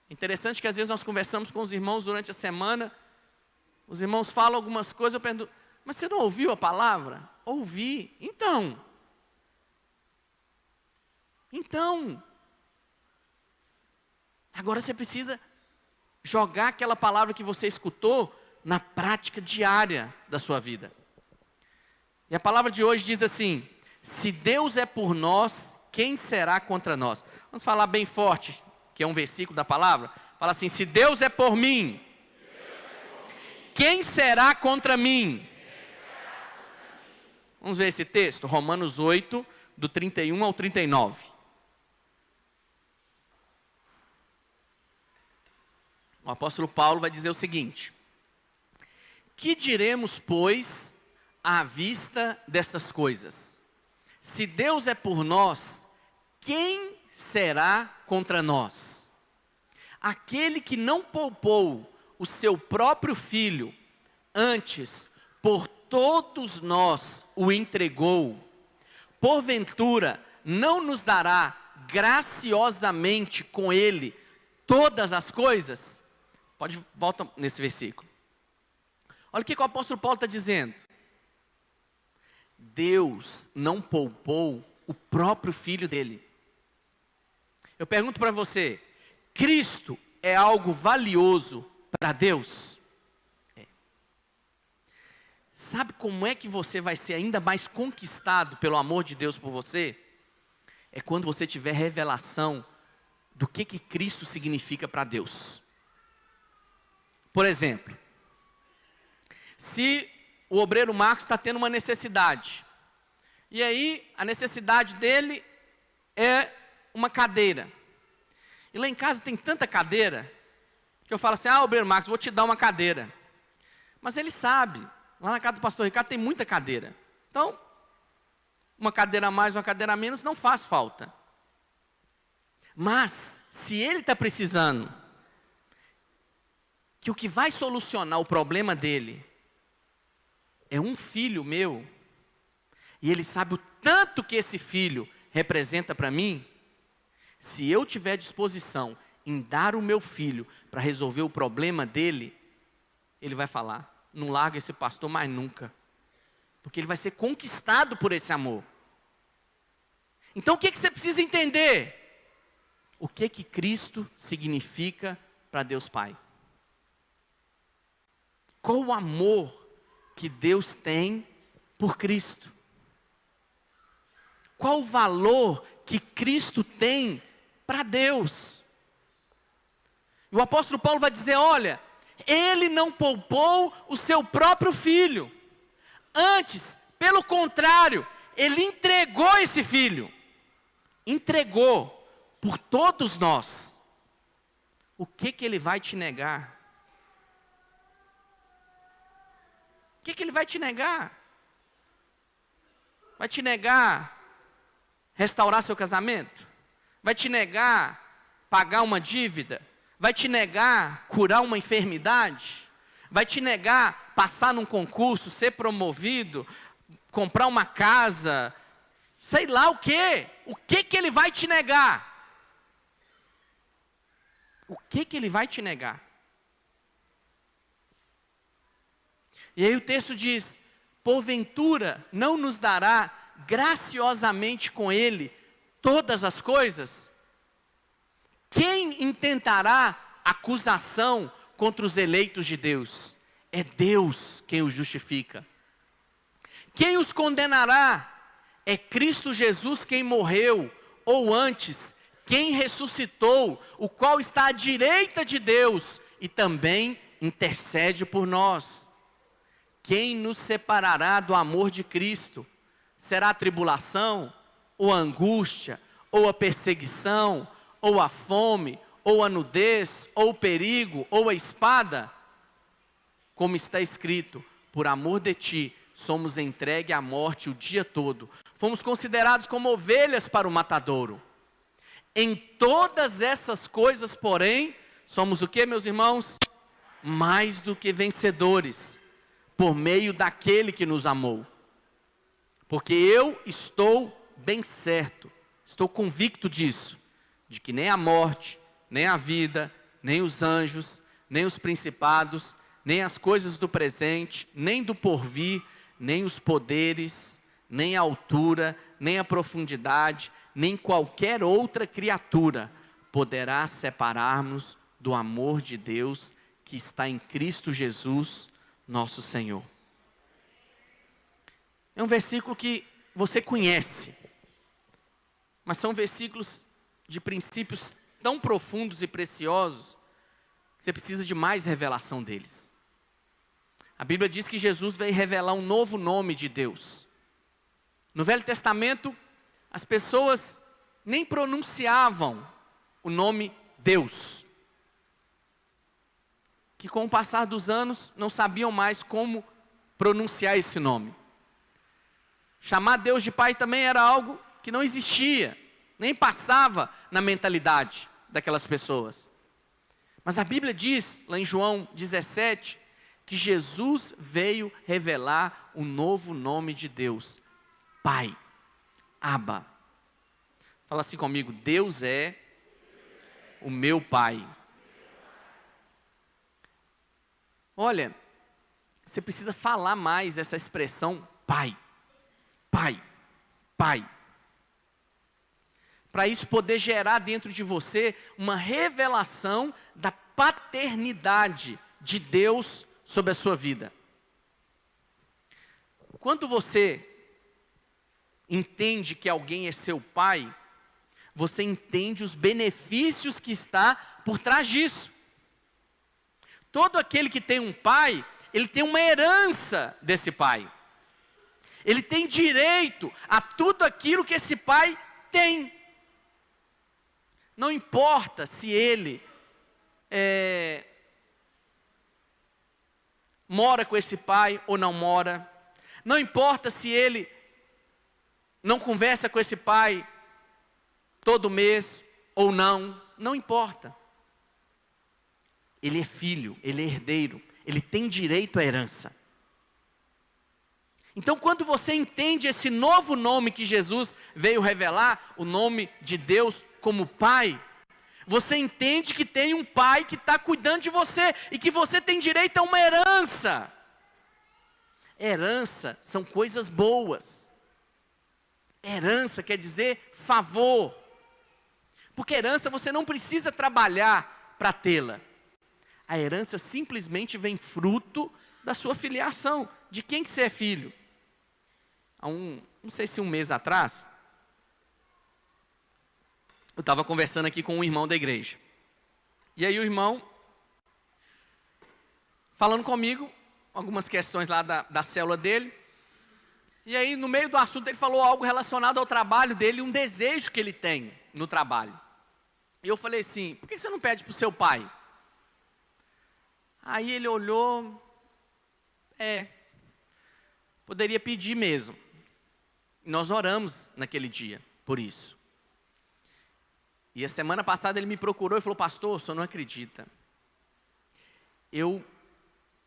Interessante que às vezes nós conversamos com os irmãos durante a semana, os irmãos falam algumas coisas, eu pergunto, mas você não ouviu a palavra? Ouvi. Então. Agora você precisa jogar aquela palavra que você escutou na prática diária da sua vida. E a palavra de hoje diz assim, se Deus é por nós, quem será contra nós? Vamos falar bem forte, que é um versículo da palavra. Fala assim, se Deus é por mim, quem será contra mim? Vamos ver esse texto, Romanos 8, do 31 ao 39. O apóstolo Paulo vai dizer o seguinte, que diremos, pois, à vista dessas coisas? Se Deus é por nós, quem será contra nós? Aquele que não poupou o seu próprio filho, antes, por todos nós o entregou, porventura não nos dará graciosamente com ele todas as coisas? Volta nesse versículo. Olha o que o apóstolo Paulo está dizendo. Deus não poupou o próprio filho dele. Eu pergunto para você, Cristo é algo valioso para Deus? Sabe como é que você vai ser ainda mais conquistado pelo amor de Deus por você? É quando você tiver revelação do que Cristo significa para Deus. Por exemplo, se o obreiro Marcos está tendo uma necessidade, e aí a necessidade dele é uma cadeira, e lá em casa tem tanta cadeira, Que eu falo assim, obreiro Marcos, vou te dar uma cadeira. Mas ele sabe, lá na casa do pastor Ricardo tem muita cadeira. Então, uma cadeira a mais, uma cadeira a menos, não faz falta. Mas, se ele está precisando, que o que vai solucionar o problema dele é um filho meu, e ele sabe o tanto que esse filho representa para mim, se eu tiver disposição em dar o meu filho para resolver o problema dele, ele vai falar, não larga esse pastor mais nunca. Porque ele vai ser conquistado por esse amor. Então o que você precisa entender? O que Cristo significa para Deus Pai? Qual o amor que Deus tem por Cristo? Qual o valor que Cristo tem para Deus? E o apóstolo Paulo vai dizer, olha, ele não poupou o seu próprio filho. Antes, pelo contrário, ele entregou esse filho. Entregou por todos nós. O que ele vai te negar? O que ele vai te negar? Vai te negar restaurar seu casamento? Vai te negar pagar uma dívida? Vai te negar curar uma enfermidade? Vai te negar passar num concurso, ser promovido, comprar uma casa, sei lá o quê? O que ele vai te negar? O que ele vai te negar? E aí o texto diz, porventura não nos dará graciosamente com ele todas as coisas? Quem intentará acusação contra os eleitos de Deus? É Deus quem os justifica. Quem os condenará? É Cristo Jesus quem morreu, ou antes, quem ressuscitou, o qual está à direita de Deus e também intercede por nós. Quem nos separará do amor de Cristo? Será a tribulação, ou a angústia, ou a perseguição, ou a fome, ou a nudez, ou o perigo, ou a espada? Como está escrito, por amor de ti, somos entregues à morte o dia todo. Fomos considerados como ovelhas para o matadouro. Em todas essas coisas, porém, somos o que, meus irmãos? Mais do que vencedores, por meio daquele que nos amou. Porque eu estou bem certo, estou convicto disso, de que nem a morte, nem a vida, nem os anjos, nem os principados, nem as coisas do presente, nem do porvir, nem os poderes, nem a altura, nem a profundidade, nem qualquer outra criatura poderá separar-nos do amor de Deus que está em Cristo Jesus, nosso Senhor. É um versículo que você conhece, mas são versículos de princípios tão profundos e preciosos, que você precisa de mais revelação deles. A Bíblia diz que Jesus veio revelar um novo nome de Deus. No Velho Testamento, as pessoas nem pronunciavam o nome Deus. Que com o passar dos anos, não sabiam mais como pronunciar esse nome. Chamar Deus de Pai também era algo que não existia, nem passava na mentalidade daquelas pessoas. Mas a Bíblia diz, lá em João 17, que Jesus veio revelar o novo nome de Deus, Pai, Abba. Fala assim comigo, Deus é o meu Pai. Olha, você precisa falar mais essa expressão Pai, Pai, Pai. Para isso poder gerar dentro de você uma revelação da paternidade de Deus sobre a sua vida. Quando você entende que alguém é seu pai, você entende os benefícios que está por trás disso. Todo aquele que tem um pai, ele tem uma herança desse pai. Ele tem direito a tudo aquilo que esse pai tem. Não importa se ele mora com esse pai ou não mora. Não importa se ele não conversa com esse pai todo mês ou não. Não importa. Ele é filho, ele é herdeiro, ele tem direito à herança. Então, quando você entende esse novo nome que Jesus veio revelar, o nome de Deus como Pai, você entende que tem um Pai que está cuidando de você e que você tem direito a uma herança. Herança são coisas boas. Herança quer dizer favor. Porque herança você não precisa trabalhar para tê-la. A herança simplesmente vem fruto da sua filiação. De quem que você é filho? Não sei se um mês atrás, eu estava conversando aqui com um irmão da igreja. E aí o irmão, falando comigo, algumas questões lá da célula dele. E aí no meio do assunto ele falou algo relacionado ao trabalho dele, um desejo que ele tem no trabalho. E eu falei assim, por que você não pede para o seu pai? Aí ele olhou, poderia pedir mesmo. E nós oramos naquele dia por isso. E a semana passada ele me procurou e falou, pastor, o senhor não acredita.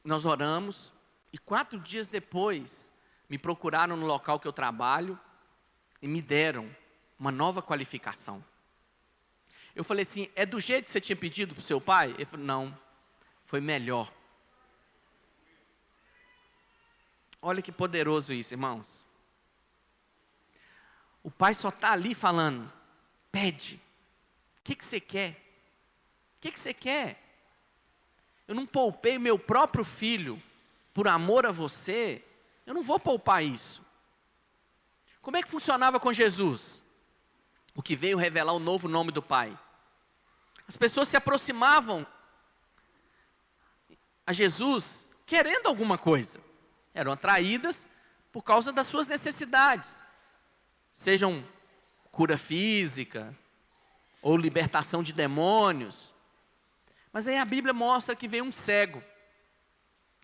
Nós oramos e 4 dias depois me procuraram no local que eu trabalho e me deram uma nova qualificação. Eu falei assim, é do jeito que você tinha pedido para o seu pai? Ele falou, não, foi melhor. Olha que poderoso isso, irmãos. O pai só está ali falando, pede. O que você quer? O que você quer? Eu não poupei meu próprio filho por amor a você. Eu não vou poupar isso. Como é que funcionava com Jesus? O que veio revelar o novo nome do Pai. As pessoas se aproximavam a Jesus querendo alguma coisa. Eram atraídas por causa das suas necessidades. Sejam cura física, ou libertação de demônios. Mas aí a Bíblia mostra que veio um cego.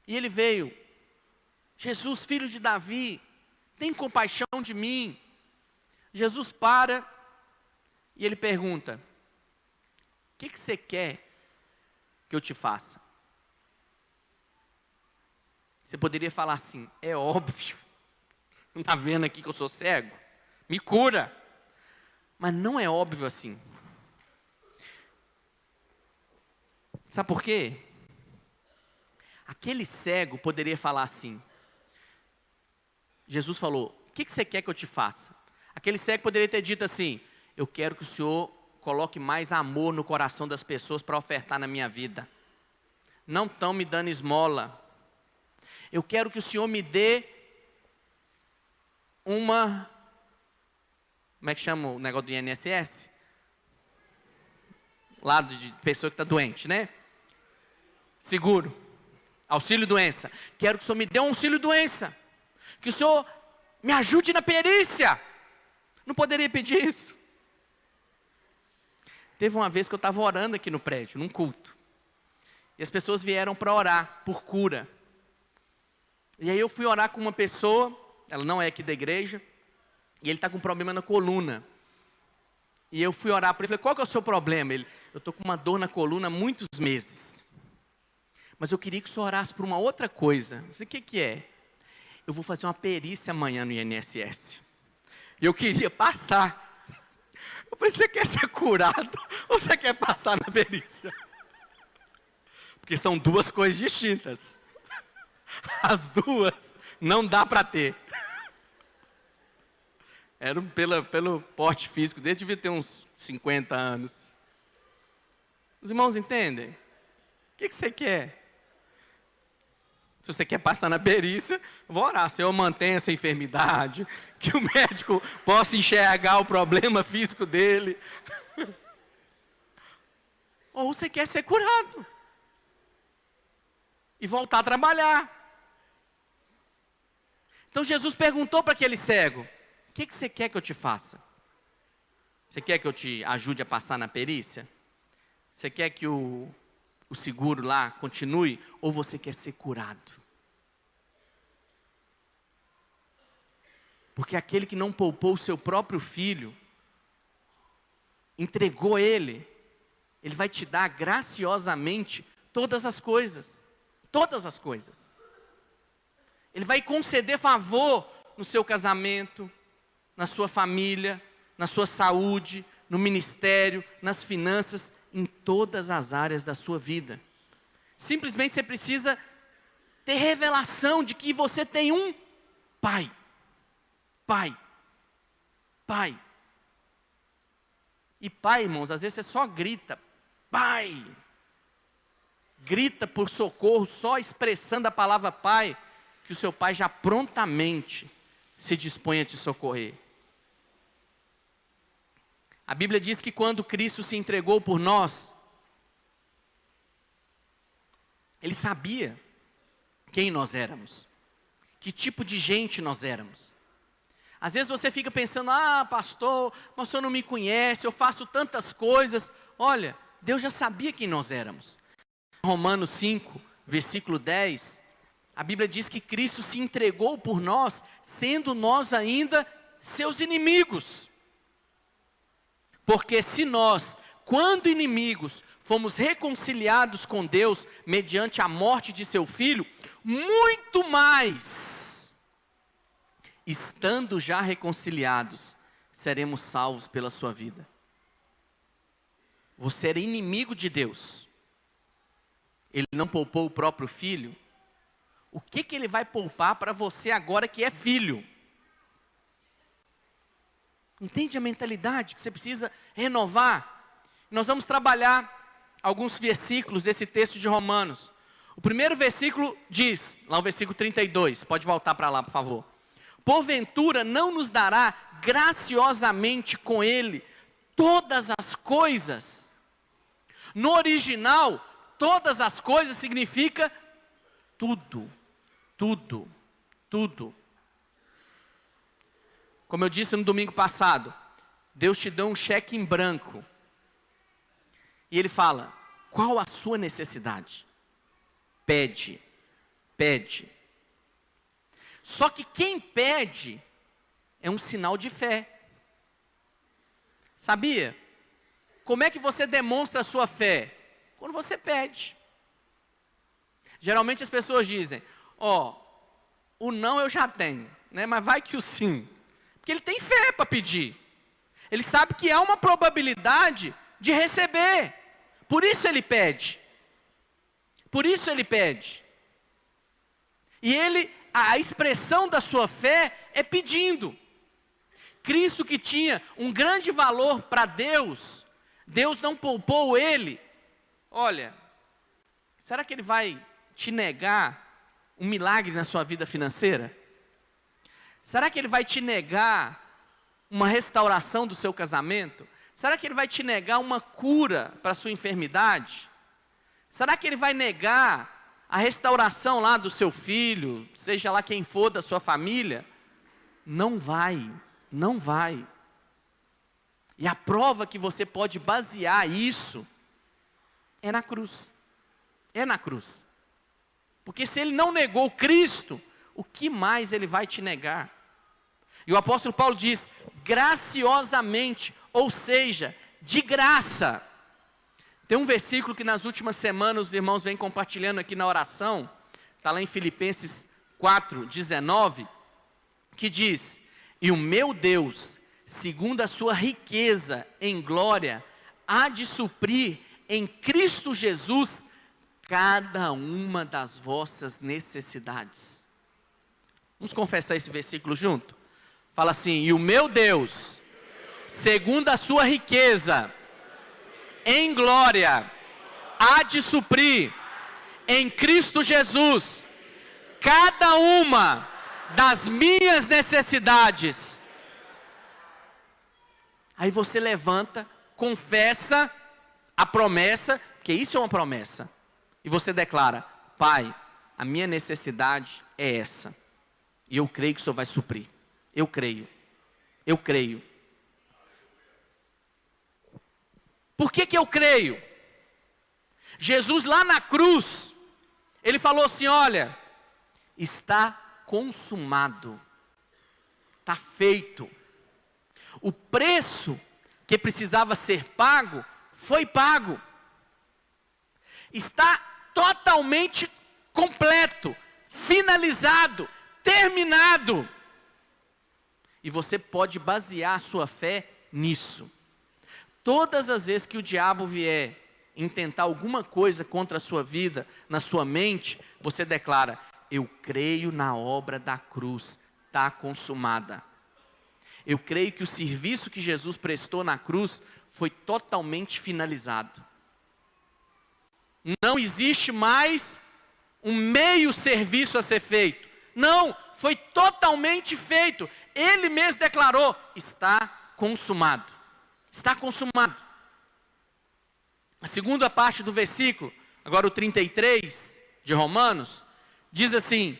E ele veio, Jesus, filho de Davi, tem compaixão de mim. Jesus para e ele pergunta, o que você quer que eu te faça? Você poderia falar assim, é óbvio, não está vendo aqui que eu sou cego? Me cura. Mas não é óbvio assim. Sabe por quê? Aquele cego poderia falar assim. Jesus falou, o que você quer que eu te faça? Aquele cego poderia ter dito assim, eu quero que o Senhor coloque mais amor no coração das pessoas para ofertar na minha vida. Não estão me dando esmola. Eu quero que o Senhor me dê uma... Como é que chama o negócio do INSS? Lá de pessoa que está doente, né? Seguro. Auxílio doença. Quero que o Senhor me dê um auxílio doença. Que o Senhor me ajude na perícia. Não poderia pedir isso? Teve uma vez que eu estava orando aqui no prédio, num culto. E as pessoas vieram para orar por cura. E aí eu fui orar com uma pessoa, ela não é aqui da igreja, e ele está com um problema na coluna. E eu fui orar para ele, falei, qual que é o seu problema? Ele, eu estou com uma dor na coluna há muitos meses. Mas eu queria que o senhor orasse por uma outra coisa. Eu falei, o que é? Eu vou fazer uma perícia amanhã no INSS. E eu queria passar. Eu falei, você quer ser curado ou você quer passar na perícia? Porque são duas coisas distintas. As duas não dá para ter. Era pelo porte físico dele, devia ter uns 50 anos. Os irmãos entendem? O que você quer? Se você quer passar na perícia, vou orar. Senhor, mantenha essa enfermidade, que o médico possa enxergar o problema físico dele. Ou você quer ser curado e voltar a trabalhar. Então Jesus perguntou para aquele cego, o que você quer que eu te faça? Você quer que eu te ajude a passar na perícia? Você quer que o seguro lá continue? Ou você quer ser curado? Porque aquele que não poupou o seu próprio filho, entregou ele vai te dar graciosamente todas as coisas. Todas as coisas. Ele vai conceder favor no seu casamento, na sua família, na sua saúde, no ministério, nas finanças, em todas as áreas da sua vida. Simplesmente você precisa ter revelação de que você tem um pai. Pai. Pai. E pai, irmãos, às vezes você só grita, pai. Grita por socorro, só expressando a palavra pai, que o seu pai já prontamente se dispõe a te socorrer. A Bíblia diz que quando Cristo se entregou por nós, Ele sabia quem nós éramos, que tipo de gente nós éramos. Às vezes você fica pensando, pastor, mas o senhor não me conhece, eu faço tantas coisas. Olha, Deus já sabia quem nós éramos. Romanos 5, versículo 10, a Bíblia diz que Cristo se entregou por nós, sendo nós ainda seus inimigos. Porque se nós, quando inimigos, fomos reconciliados com Deus, mediante a morte de seu Filho, muito mais, estando já reconciliados, seremos salvos pela sua vida. Você era inimigo de Deus. Ele não poupou o próprio Filho. O que Ele vai poupar para você agora que é filho? Entende a mentalidade que você precisa renovar? Nós vamos trabalhar alguns versículos desse texto de Romanos. O primeiro versículo diz, lá o versículo 32, pode voltar para lá, por favor. Porventura não nos dará graciosamente com Ele todas as coisas. No original, todas as coisas significa tudo, tudo, tudo. Como eu disse no domingo passado, Deus te dá um cheque em branco. E Ele fala, qual a sua necessidade? Pede, pede. Só que quem pede é um sinal de fé. Sabia? Como é que você demonstra a sua fé? Quando você pede. Geralmente as pessoas dizem, o não eu já tenho, né? Mas vai que o sim. Porque ele tem fé para pedir. Ele sabe que há uma probabilidade de receber. Por isso ele pede. Por isso ele pede. E a expressão da sua fé é pedindo. Cristo, que tinha um grande valor para Deus, Deus não poupou ele. Olha, será que ele vai te negar um milagre na sua vida financeira? Será que ele vai te negar uma restauração do seu casamento? Será que ele vai te negar uma cura para a sua enfermidade? Será que ele vai negar a restauração lá do seu filho, seja lá quem for da sua família? Não vai, não vai. E a prova que você pode basear isso é na cruz. É na cruz. Porque se ele não negou Cristo, o que mais ele vai te negar? E o apóstolo Paulo diz, graciosamente, ou seja, de graça. Tem um versículo que nas últimas semanas os irmãos vêm compartilhando aqui na oração, está lá em Filipenses 4:19, que diz, e o meu Deus, segundo a sua riqueza em glória, há de suprir em Cristo Jesus cada uma das vossas necessidades. Vamos confessar esse versículo junto? Fala assim, e o meu Deus, segundo a sua riqueza em glória, há de suprir em Cristo Jesus cada uma das minhas necessidades. Aí você levanta, confessa a promessa, porque isso é uma promessa, e você declara, Pai, a minha necessidade é essa, e eu creio que o Senhor vai suprir. Eu creio. Eu creio. Por que eu creio? Jesus lá na cruz, Ele falou assim, olha, está consumado. está feito. O preço que precisava ser pago, foi pago. Está totalmente completo, finalizado, terminado. E você pode basear a sua fé nisso. Todas as vezes que o diabo vier intentar alguma coisa contra a sua vida, na sua mente, você declara: eu creio na obra da cruz, está consumada. Eu creio que o serviço que Jesus prestou na cruz foi totalmente finalizado. Não existe mais um meio serviço a ser feito. Não, foi totalmente feito. Ele mesmo declarou: está consumado. Está consumado. A segunda parte do versículo, agora o 33 de Romanos, diz assim: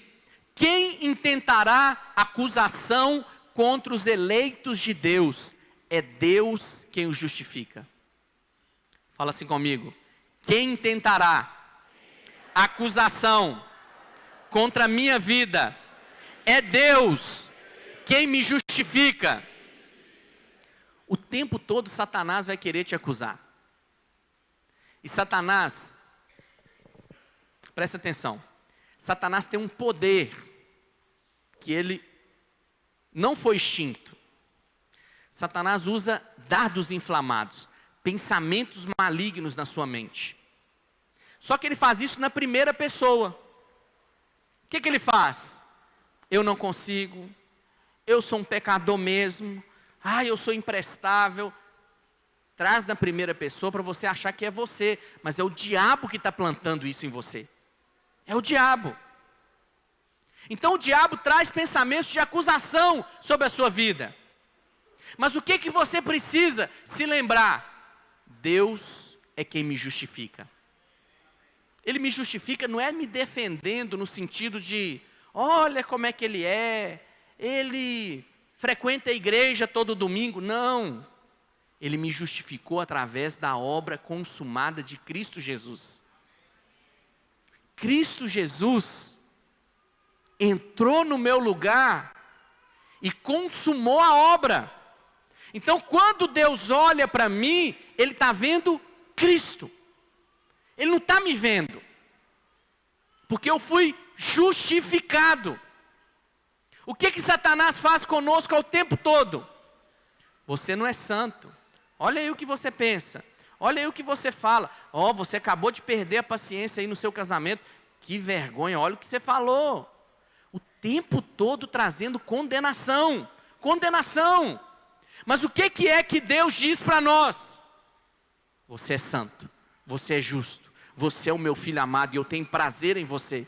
quem intentará acusação contra os eleitos de Deus? É Deus quem os justifica. Fala assim comigo: quem intentará acusação contra a minha vida? É Deus quem me justifica. O tempo todo Satanás vai querer te acusar. E Satanás, presta atenção, Satanás tem um poder que ele não foi extinto. Satanás usa dardos inflamados, pensamentos malignos na sua mente. Só que ele faz isso na primeira pessoa. O que ele faz? Eu não consigo, eu sou um pecador mesmo, eu sou imprestável. Traz na primeira pessoa para você achar que é você, mas é o diabo que está plantando isso em você. É o diabo. Então o diabo traz pensamentos de acusação sobre a sua vida. Mas o que você precisa se lembrar? Deus é quem me justifica. Ele me justifica não é me defendendo no sentido de: olha como é que ele frequenta a igreja todo domingo. Não. Ele me justificou através da obra consumada de Cristo Jesus. Cristo Jesus entrou no meu lugar e consumou a obra. Então, quando Deus olha para mim, Ele está vendo Cristo. Ele não está me vendo, porque eu fui justificado. O que Satanás faz conosco ao tempo todo? Você não é santo. Olha aí o que você pensa. Olha aí o que você fala. Você acabou de perder a paciência aí no seu casamento. Que vergonha, olha o que você falou. O tempo todo trazendo condenação. Condenação. Mas o que é que Deus diz para nós? Você é santo. Você é justo. Você é o meu filho amado e eu tenho prazer em você.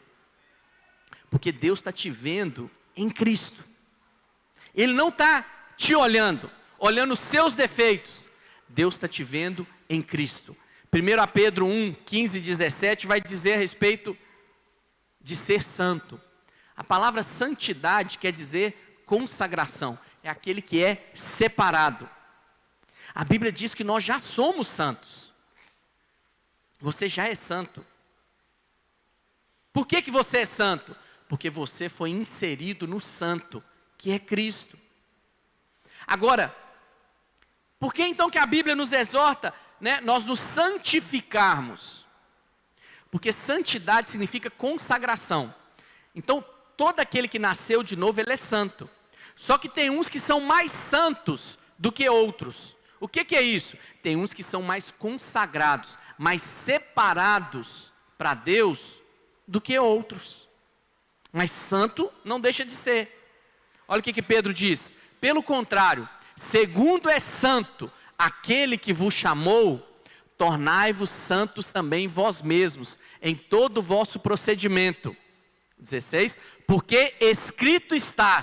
Porque Deus está te vendo em Cristo. Ele não está te olhando os seus defeitos. Deus está te vendo em Cristo. 1 Pedro 1, 15 e 17 vai dizer a respeito de ser santo. A palavra santidade quer dizer consagração. É aquele que é separado. A Bíblia diz que nós já somos santos. Você já é santo. Por que você é santo? Porque você foi inserido no santo, que é Cristo. Agora, por que então que a Bíblia nos exorta, nós nos santificarmos? Porque santidade significa consagração. Então, todo aquele que nasceu de novo, ele é santo. Só que tem uns que são mais santos do que outros. O que é isso? Tem uns que são mais consagrados, mais separados para Deus do que outros. Mas santo não deixa de ser. Olha o que Pedro diz. Pelo contrário, segundo é santo aquele que vos chamou, tornai-vos santos também vós mesmos, em todo o vosso procedimento. 16. Porque escrito está,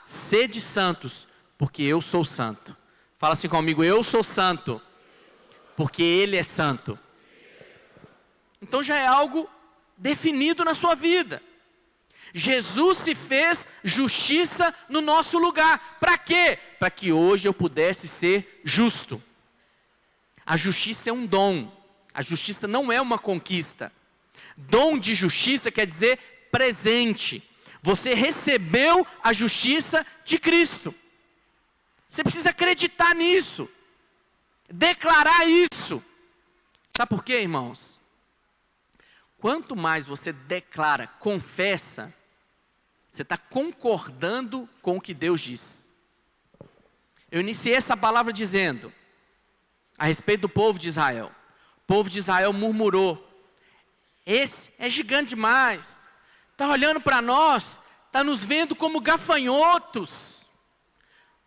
sede santos, porque eu sou santo. Fala assim comigo: eu sou santo, porque Ele é santo. Então já é algo definido na sua vida. Jesus se fez justiça no nosso lugar. Para quê? Para que hoje eu pudesse ser justo. A justiça é um dom. A justiça não é uma conquista. Dom de justiça quer dizer presente. Você recebeu a justiça de Cristo. Você precisa acreditar nisso. Declarar isso. Sabe por quê, irmãos? Quanto mais você declara, confessa, você está concordando com o que Deus diz. Eu iniciei essa palavra dizendo, a respeito do povo de Israel. O povo de Israel murmurou. Esse é gigante demais. Está olhando para nós, está nos vendo como gafanhotos.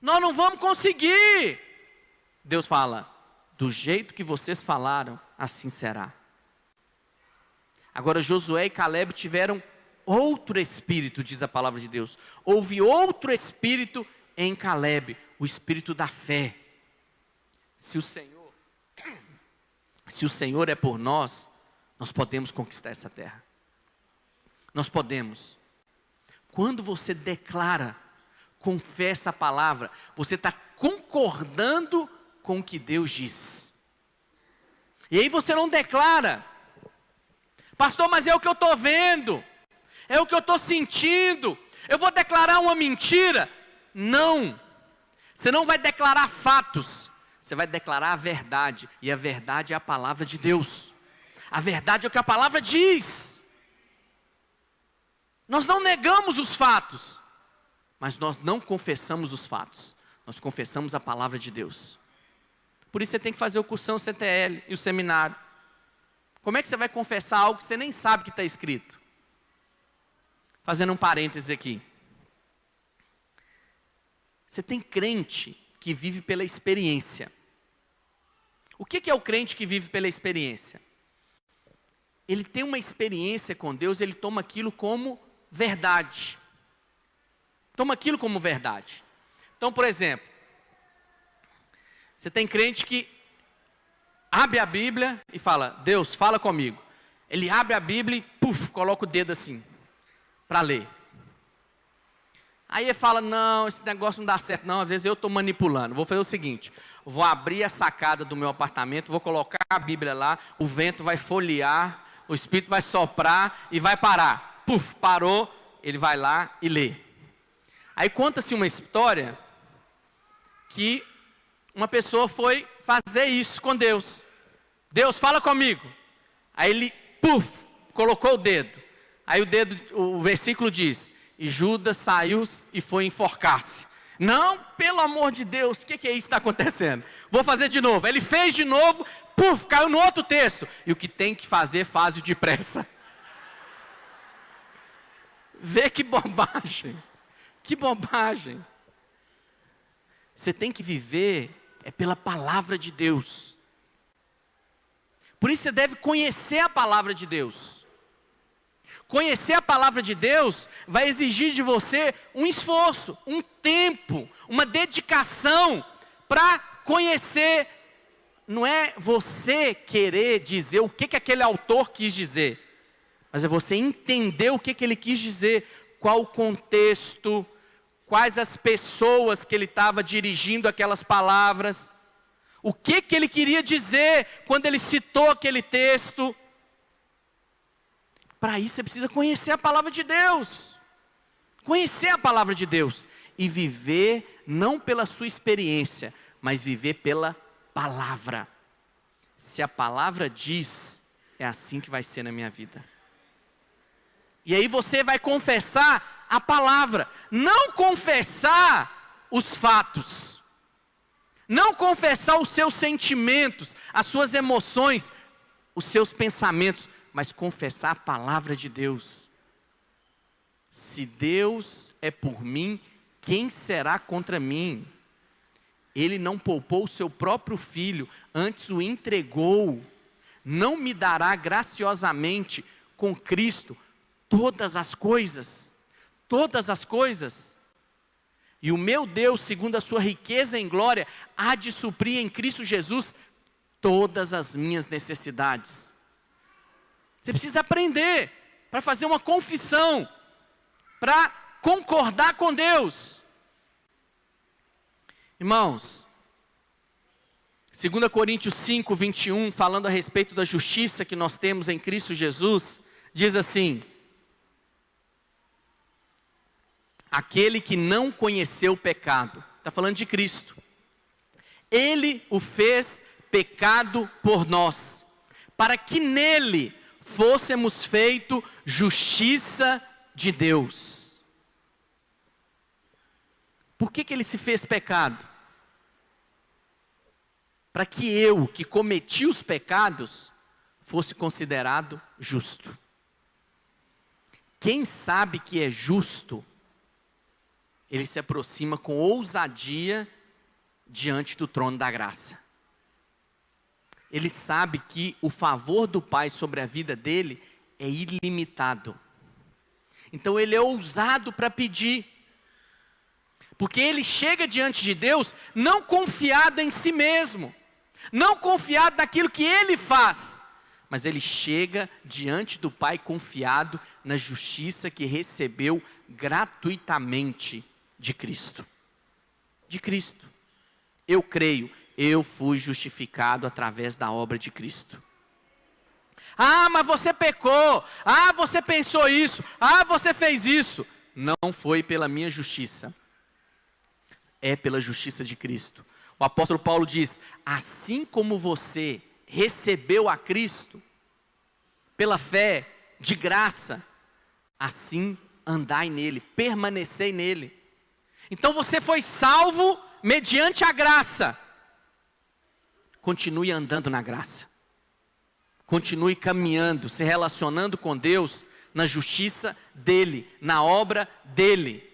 Nós não vamos conseguir. Deus fala, do jeito que vocês falaram, assim será. Agora Josué e Caleb tiveram outro espírito, diz a palavra de Deus. Houve outro espírito em Caleb, o espírito da fé. Se o Senhor é por nós, nós podemos conquistar essa terra. Nós podemos. Quando você declara, confessa a palavra, você está concordando com o que Deus diz. E aí você não declara, pastor, mas é o que eu estou vendo, é o que eu estou sentindo, eu vou declarar uma mentira? Não, você não vai declarar fatos, você vai declarar a verdade, e a verdade é a palavra de Deus, a verdade é o que a palavra diz. Nós não negamos os fatos, mas nós não confessamos os fatos, nós confessamos a palavra de Deus. Por isso você tem que fazer o cursão CTL e o seminário. Como é que você vai confessar algo que você nem sabe que está escrito? Fazendo um parêntese aqui. Você tem crente que vive pela experiência. O que é o crente que vive pela experiência? Ele tem uma experiência com Deus, ele toma aquilo como verdade. Toma aquilo como verdade. Então, por exemplo, você tem crente que abre a Bíblia e fala, Deus, fala comigo. Ele abre a Bíblia e, coloca o dedo assim, para ler. Aí ele fala, não, esse negócio não dá certo não, às vezes eu estou manipulando. Vou fazer o seguinte, vou abrir a sacada do meu apartamento, vou colocar a Bíblia lá, o vento vai folhear, o Espírito vai soprar e vai parar. Parou, ele vai lá e lê. Aí conta-se uma história que uma pessoa foi fazer isso com Deus. Deus, fala comigo. Aí ele, colocou o dedo. Aí o versículo diz, e Judas saiu e foi enforcar-se. Não, pelo amor de Deus, o que é isso que está acontecendo? Vou fazer de novo. Ele fez de novo, caiu no outro texto. E o que tem que fazer, faz-o depressa. Vê que bobagem. Que bobagem. Você tem que viver pela palavra de Deus. Por isso você deve conhecer a palavra de Deus. Conhecer a palavra de Deus vai exigir de você um esforço, um tempo, uma dedicação para conhecer. Não é você querer dizer o que aquele autor quis dizer, mas é você entender o que ele quis dizer, qual o contexto, quais as pessoas que ele estava dirigindo aquelas palavras, o que ele queria dizer quando ele citou aquele texto. Para isso você precisa conhecer a palavra de Deus, conhecer a palavra de Deus e viver não pela sua experiência, mas viver pela palavra. Se a palavra diz, é assim que vai ser na minha vida. E aí você vai confessar a palavra, não confessar os fatos, não confessar os seus sentimentos, as suas emoções, os seus pensamentos, mas confessar a palavra de Deus. Se Deus é por mim, quem será contra mim? Ele não poupou o seu próprio filho, antes o entregou. Não me dará graciosamente com Cristo todas as coisas? Todas as coisas. E o meu Deus, segundo a sua riqueza em glória, há de suprir em Cristo Jesus todas as minhas necessidades. Você precisa aprender para fazer uma confissão, para concordar com Deus. Irmãos, 2 Coríntios 5, 21, falando a respeito da justiça que nós temos em Cristo Jesus, diz assim: aquele que não conheceu o pecado. Está falando de Cristo. Ele o fez pecado por nós, para que nele fôssemos feito justiça de Deus. Por que ele se fez pecado? Para que eu, que cometi os pecados, fosse considerado justo. Quem sabe que é justo, ele se aproxima com ousadia diante do trono da graça. Ele sabe que o favor do Pai sobre a vida dele é ilimitado. Então ele é ousado para pedir. Porque ele chega diante de Deus não confiado em si mesmo, não confiado naquilo que ele faz, mas ele chega diante do Pai confiado na justiça que recebeu gratuitamente de Cristo. De Cristo. Eu creio, eu fui justificado através da obra de Cristo. Ah, mas você pecou. Ah, você pensou isso. Ah, você fez isso. Não foi pela minha justiça. É pela justiça de Cristo. O apóstolo Paulo diz, assim como você recebeu a Cristo, pela fé, de graça, assim andai nele, permanecei nele. Então você foi salvo mediante a graça. Continue andando na graça. Continue caminhando, se relacionando com Deus na justiça dele, na obra dele.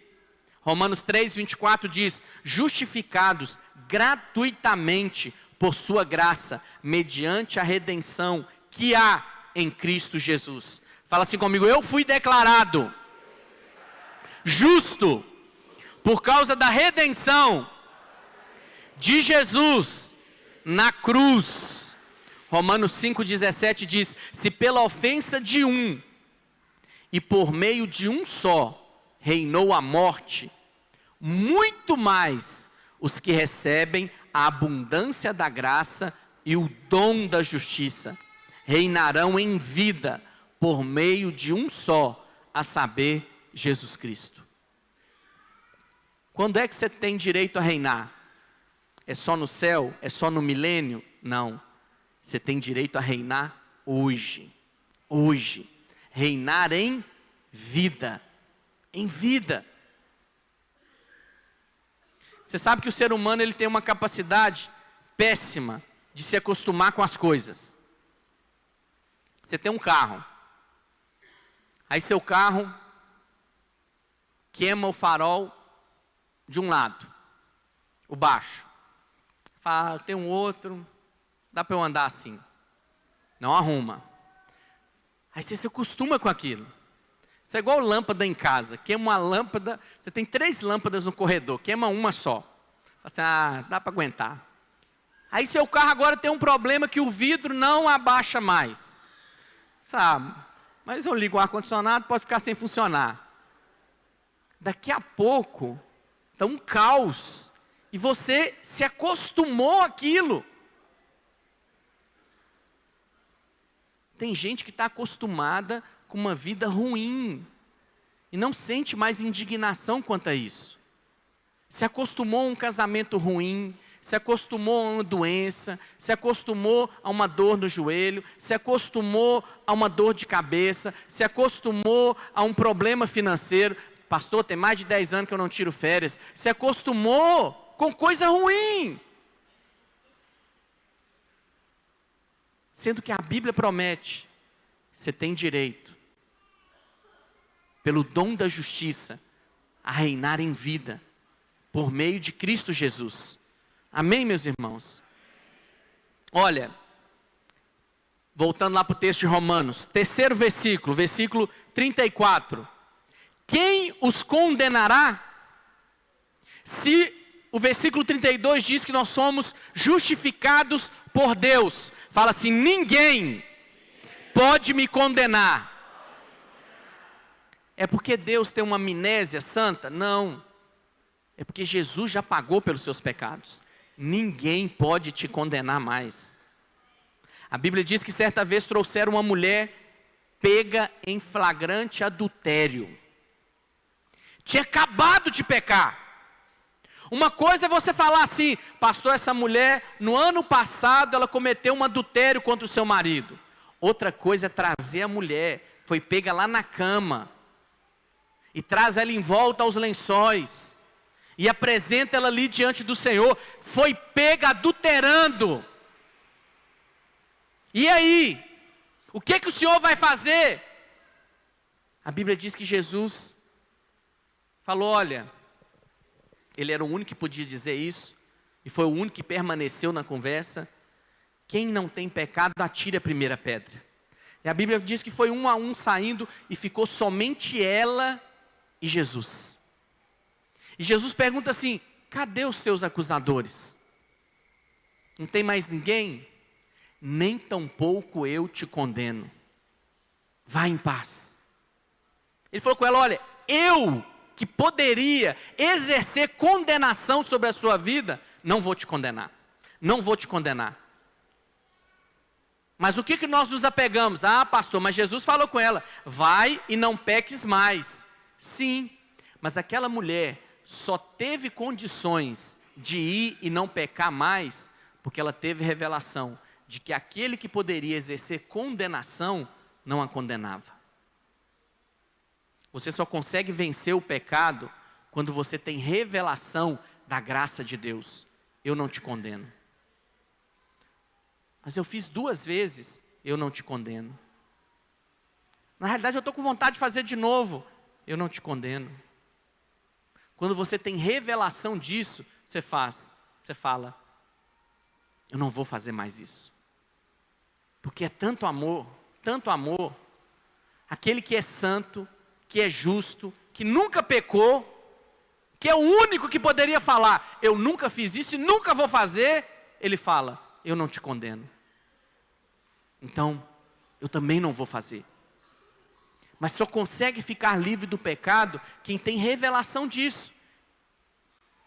Romanos 3:24 diz, justificados gratuitamente por sua graça, mediante a redenção que há em Cristo Jesus. Fala assim comigo, eu fui declarado justo por causa da redenção de Jesus na cruz. Romanos 5:17 diz, se pela ofensa de um e por meio de um só reinou a morte, muito mais os que recebem a abundância da graça e o dom da justiça reinarão em vida por meio de um só, a saber, Jesus Cristo. Quando é que você tem direito a reinar? É só no céu? É só no milênio? Não. Você tem direito a reinar hoje. Hoje. Reinar em vida. Em vida. Você sabe que o ser humano ele tem uma capacidade péssima de se acostumar com as coisas. Você tem um carro. Aí seu carro queima o farol de um lado, o baixo. Fala, tem um outro, dá para eu andar assim. Não arruma. Aí você se acostuma com aquilo. Isso é igual lâmpada em casa. Queima uma lâmpada, você tem 3 lâmpadas no corredor, queima uma só. Fala assim, dá para aguentar. Aí seu carro agora tem um problema que o vidro não abaixa mais. Sabe, mas eu ligo o ar-condicionado, pode ficar sem funcionar. Daqui a pouco, está um caos. E você se acostumou àquilo. Tem gente que está acostumada com uma vida ruim. E não sente mais indignação quanto a isso. Se acostumou a um casamento ruim, se acostumou a uma doença, se acostumou a uma dor no joelho, se acostumou a uma dor de cabeça, se acostumou a um problema financeiro. Pastor, tem mais de 10 anos que eu não tiro férias. Se acostumou com coisa ruim. Sendo que a Bíblia promete, você tem direito, pelo dom da justiça, a reinar em vida, por meio de Cristo Jesus. Amém, meus irmãos? Olha, voltando lá para o texto de Romanos, 3º versículo, versículo 34. Quem os condenará? Se o versículo 32 diz que nós somos justificados por Deus. Fala assim, ninguém pode me condenar. É porque Deus tem uma amnésia santa? Não. É porque Jesus já pagou pelos seus pecados. Ninguém pode te condenar mais. A Bíblia diz que certa vez trouxeram uma mulher pega em flagrante adultério. tinha acabado de pecar. Uma coisa é você falar assim: pastor, essa mulher, no ano passado, ela cometeu um adultério contra o seu marido. Outra coisa é trazer a mulher, foi pega lá na cama, e traz ela em volta aos lençóis, e apresenta ela ali diante do Senhor, foi pega adulterando. E aí, o que o Senhor vai fazer? A Bíblia diz que Jesus falou: olha, ele era o único que podia dizer isso, e foi o único que permaneceu na conversa. Quem não tem pecado, atire a primeira pedra. E a Bíblia diz que foi um a um saindo, e ficou somente ela e Jesus. E Jesus pergunta assim: cadê os teus acusadores? Não tem mais ninguém? Nem tampouco eu te condeno. Vá em paz. Ele falou com ela: olha, eu que poderia exercer condenação sobre a sua vida, não vou te condenar. Não vou te condenar. Mas o que nós nos apegamos? Ah, pastor, mas Jesus falou com ela: vai e não peques mais. Sim, mas aquela mulher só teve condições de ir e não pecar mais, porque ela teve revelação de que aquele que poderia exercer condenação, não a condenava. Você só consegue vencer o pecado quando você tem revelação da graça de Deus. Eu não te condeno. Mas eu fiz 2 vezes, eu não te condeno. Na realidade eu estou com vontade de fazer de novo, eu não te condeno. Quando você tem revelação disso, você fala: eu não vou fazer mais isso. Porque é tanto amor, aquele que é santo, que é justo, que nunca pecou, que é o único que poderia falar: eu nunca fiz isso e nunca vou fazer, ele fala: eu não te condeno. Então, eu também não vou fazer. Mas só consegue ficar livre do pecado quem tem revelação disso.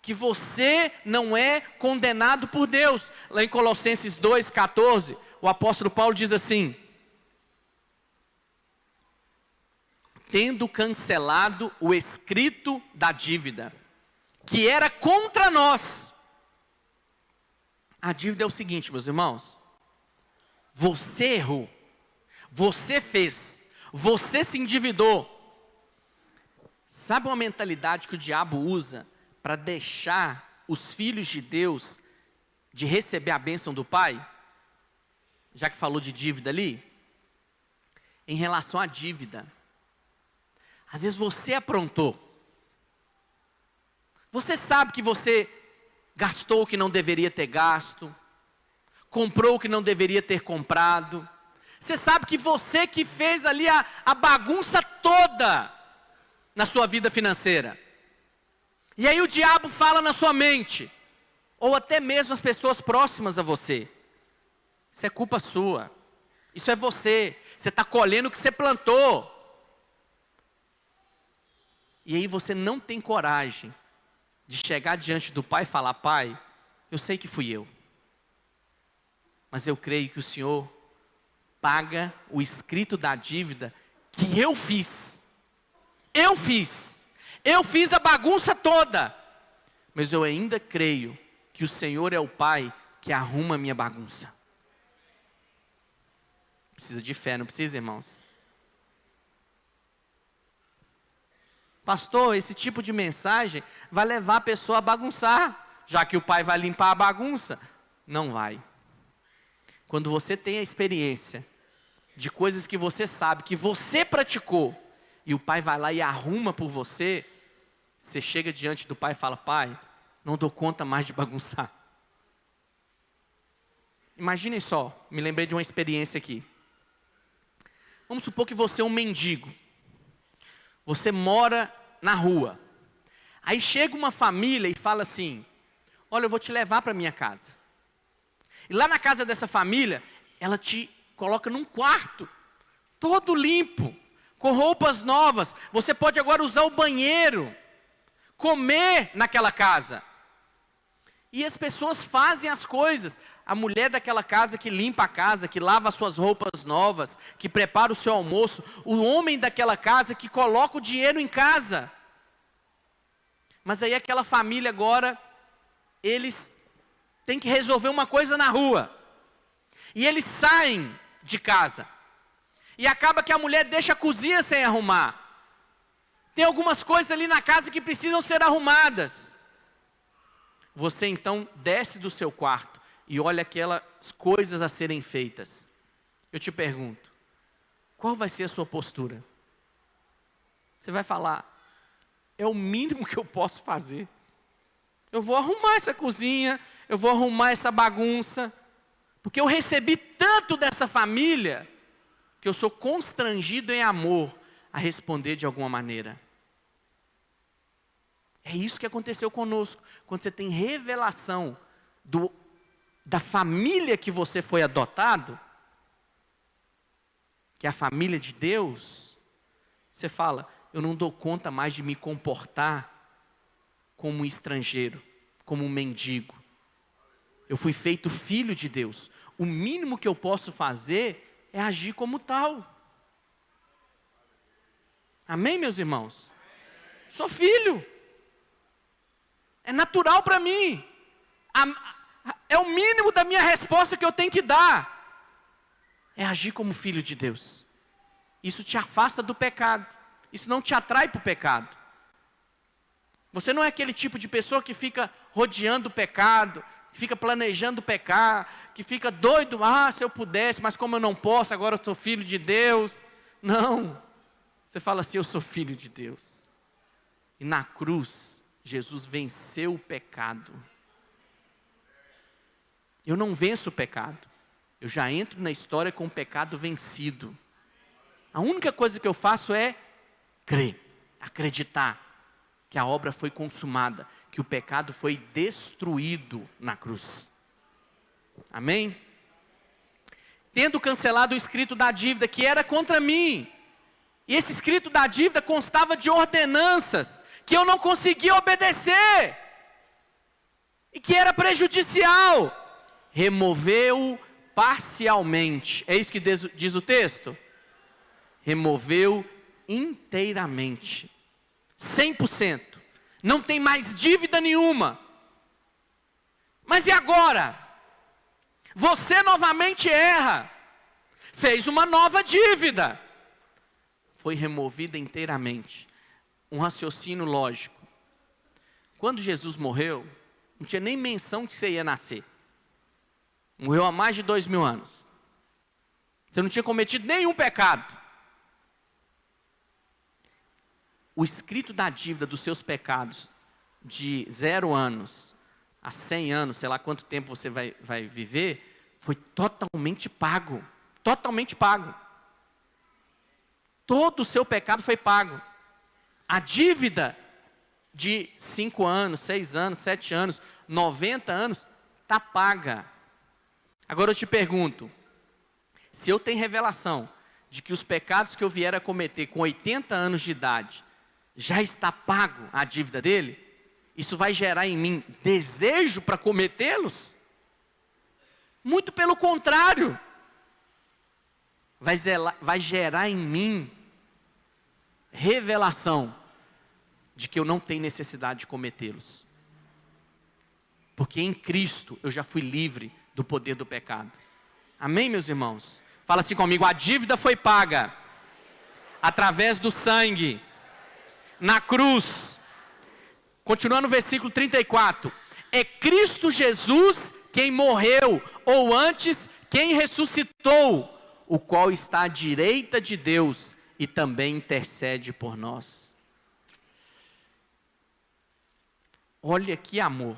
Que você não é condenado por Deus. Lá em Colossenses 2,14, o apóstolo Paulo diz assim: tendo cancelado o escrito da dívida, que era contra nós. A dívida é o seguinte, meus irmãos: você errou, você fez, você se endividou. Sabe uma mentalidade que o diabo usa para deixar os filhos de Deus de receber a bênção do Pai? Já que falou de dívida ali, em relação à dívida, às vezes você aprontou. Você sabe que você gastou o que não deveria ter gasto, comprou o que não deveria ter comprado. Você sabe que você que fez ali a bagunça toda na sua vida financeira. E aí o diabo fala na sua mente, ou até mesmo as pessoas próximas a você: isso é culpa sua, isso é você está colhendo o que você plantou. E aí você não tem coragem de chegar diante do Pai e falar: Pai, eu sei que fui eu, mas eu creio que o Senhor paga o escrito da dívida que eu fiz. Eu fiz a bagunça toda, mas eu ainda creio que o Senhor é o Pai que arruma a minha bagunça. Precisa de fé, não precisa, irmãos? Pastor, esse tipo de mensagem vai levar a pessoa a bagunçar, já que o Pai vai limpar a bagunça. Não vai. Quando você tem a experiência de coisas que você sabe, que você praticou, e o Pai vai lá e arruma por você, você chega diante do Pai e fala: Pai, não dou conta mais de bagunçar. Imaginem só, me lembrei de uma experiência aqui. Vamos supor que você é um mendigo. Você mora na rua. Aí chega uma família e fala assim: olha, eu vou te levar para minha casa. E lá na casa dessa família, ela te coloca num quarto, todo limpo, com roupas novas. Você pode agora usar o banheiro, comer naquela casa. E as pessoas fazem as coisas. A mulher daquela casa que limpa a casa, que lava as suas roupas novas, que prepara o seu almoço. O homem daquela casa que coloca o dinheiro em casa. Mas aí aquela família agora, eles têm que resolver uma coisa na rua. E eles saem de casa. E acaba que a mulher deixa a cozinha sem arrumar. Tem algumas coisas ali na casa que precisam ser arrumadas. Você então desce do seu quarto e olha aquelas coisas a serem feitas. Eu te pergunto, qual vai ser a sua postura? Você vai falar, é o mínimo que eu posso fazer. Eu vou arrumar essa cozinha, eu vou arrumar essa bagunça, porque eu recebi tanto dessa família, que eu sou constrangido em amor a responder de alguma maneira. É isso que aconteceu conosco, quando você tem revelação da família que você foi adotado, que é a família de Deus, você fala, eu não dou conta mais de me comportar como um estrangeiro, como um mendigo. Eu fui feito filho de Deus. O mínimo que eu posso fazer é agir como tal. Amém, meus irmãos? Sou filho. É natural para mim. É o mínimo da minha resposta que eu tenho que dar. É agir como filho de Deus. Isso te afasta do pecado. Isso não te atrai para o pecado. Você não é aquele tipo de pessoa que fica rodeando o pecado, que fica planejando pecar, que fica doido, se eu pudesse, mas como eu não posso, agora eu sou filho de Deus. Não. Você fala assim, eu sou filho de Deus. E na cruz, Jesus venceu o pecado. Eu não venço o pecado. Eu já entro na história com o pecado vencido. A única coisa que eu faço é crer, acreditar que a obra foi consumada, que o pecado foi destruído na cruz. Amém? Tendo cancelado o escrito da dívida que era contra mim, e esse escrito da dívida constava de ordenanças que eu não conseguia obedecer, e que era prejudicial, removeu parcialmente. É isso que diz o texto? Removeu inteiramente, 100%, não tem mais dívida nenhuma. Mas e agora? Você novamente erra, fez uma nova dívida, foi removida inteiramente. Um raciocínio lógico. Quando Jesus morreu, não tinha nem menção que você ia nascer. Morreu há mais de 2000 anos. Você não tinha cometido nenhum pecado. O escrito da dívida dos seus pecados, de 0 anos a 100 anos, sei lá quanto tempo você vai viver, foi totalmente pago. Totalmente pago. Todo o seu pecado foi pago. A dívida de 5 anos, 6 anos, 7 anos, 90 anos, está paga. Agora eu te pergunto, se eu tenho revelação de que os pecados que eu vier a cometer com 80 anos de idade, já está pago a dívida dele, isso vai gerar em mim desejo para cometê-los? Muito pelo contrário, vai gerar em mim revelação de que eu não tenho necessidade de cometê-los. Porque em Cristo eu já fui livre do poder do pecado. Amém, meus irmãos? Fala assim comigo, a dívida foi paga através do sangue na cruz. Continuando no versículo 34. É Cristo Jesus quem morreu, ou antes, quem ressuscitou, o qual está à direita de Deus e também intercede por nós. Olha que amor.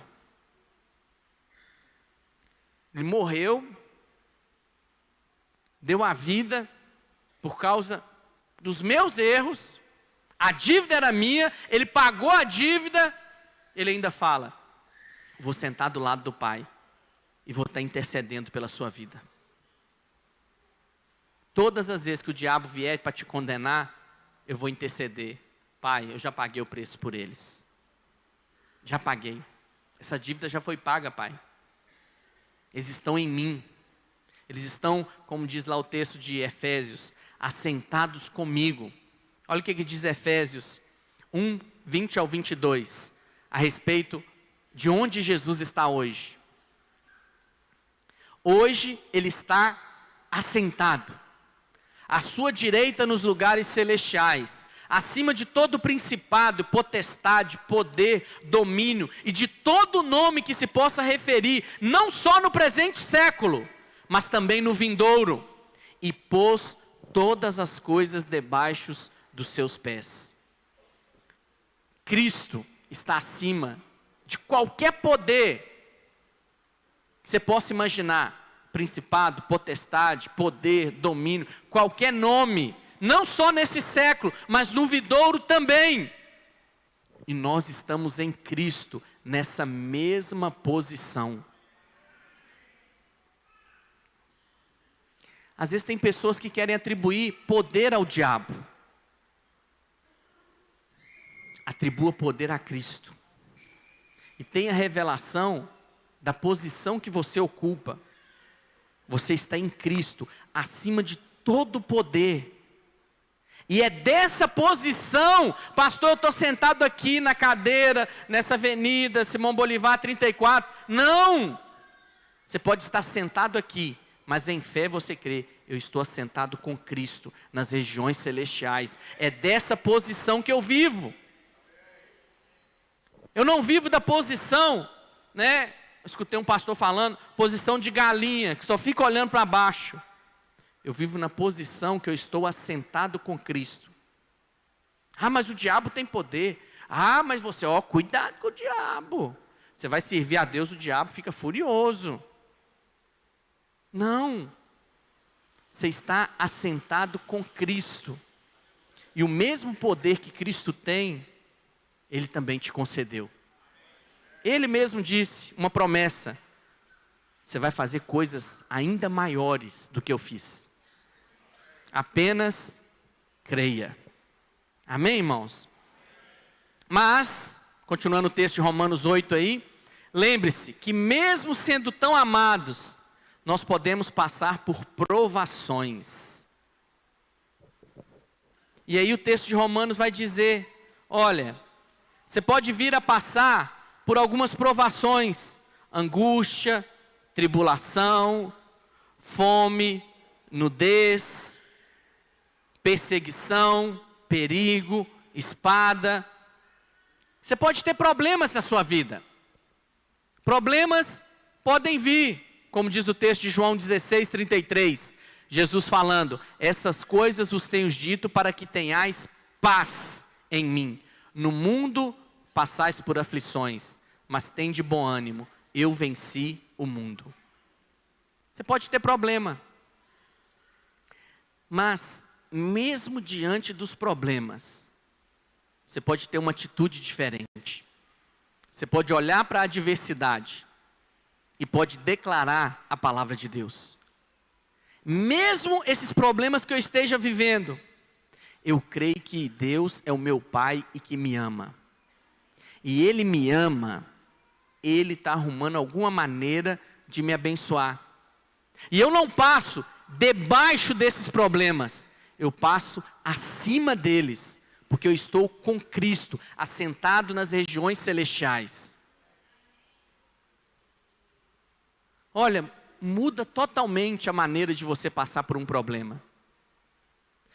Ele morreu, deu a vida por causa dos meus erros. A dívida era minha, ele pagou a dívida. Ele ainda fala, vou sentar do lado do Pai e vou estar intercedendo pela sua vida. Todas as vezes que o diabo vier para te condenar, eu vou interceder. Pai, eu já paguei o preço por eles. Já paguei. Essa dívida já foi paga, Pai. Eles estão em mim. Eles estão, como diz lá o texto de Efésios, assentados comigo. Olha o que diz Efésios 1, 20 ao 22. a respeito de onde Jesus está hoje. Hoje Ele está assentado, à sua direita nos lugares celestiais, acima de todo principado, potestade, poder, domínio e de todo nome que se possa referir, não só no presente século, mas também no vindouro, e pôs todas as coisas debaixo dos seus pés. Cristo está acima de qualquer poder que você possa imaginar, principado, potestade, poder, domínio, qualquer nome, não só nesse século, mas no vindouro também. E nós estamos em Cristo, nessa mesma posição. Às vezes tem pessoas que querem atribuir poder ao diabo. Atribua poder a Cristo. E tenha a revelação da posição que você ocupa. Você está em Cristo, acima de todo poder. E é dessa posição, pastor, eu estou sentado aqui na cadeira, nessa avenida, Simão Bolivar 34. Não! Você pode estar sentado aqui, mas em fé você crê, eu estou assentado com Cristo, nas regiões celestiais. É dessa posição que eu vivo. Eu não vivo da posição, né? Eu escutei um pastor falando, posição de galinha, que só fica olhando para baixo. Eu vivo na posição que eu estou assentado com Cristo. Ah, mas o diabo tem poder. Ah, mas você, cuidado com o diabo. Você vai servir a Deus, o diabo fica furioso. Não. Você está assentado com Cristo. E o mesmo poder que Cristo tem, Ele também te concedeu. Ele mesmo disse, uma promessa: você vai fazer coisas ainda maiores do que eu fiz. Apenas creia. Amém, irmãos? Mas, continuando o texto de Romanos 8 aí, lembre-se que mesmo sendo tão amados, nós podemos passar por provações. E aí o texto de Romanos vai dizer, olha, você pode vir a passar por algumas provações, angústia, tribulação, fome, nudez, perseguição, perigo, espada. Você pode ter problemas na sua vida. Problemas podem vir, como diz o texto de João 16:33. Jesus falando, essas coisas vos tenho dito para que tenhais paz em mim. No mundo passais por aflições, mas tende bom ânimo, eu venci o mundo. Você pode ter problema, mas mesmo diante dos problemas, você pode ter uma atitude diferente. Você pode olhar para a adversidade e pode declarar a palavra de Deus. Mesmo esses problemas que eu esteja vivendo, eu creio que Deus é o meu Pai e que me ama. E Ele me ama, Ele está arrumando alguma maneira de me abençoar. E eu não passo debaixo desses problemas, eu passo acima deles, porque eu estou com Cristo, assentado nas regiões celestiais. Olha, muda totalmente a maneira de você passar por um problema.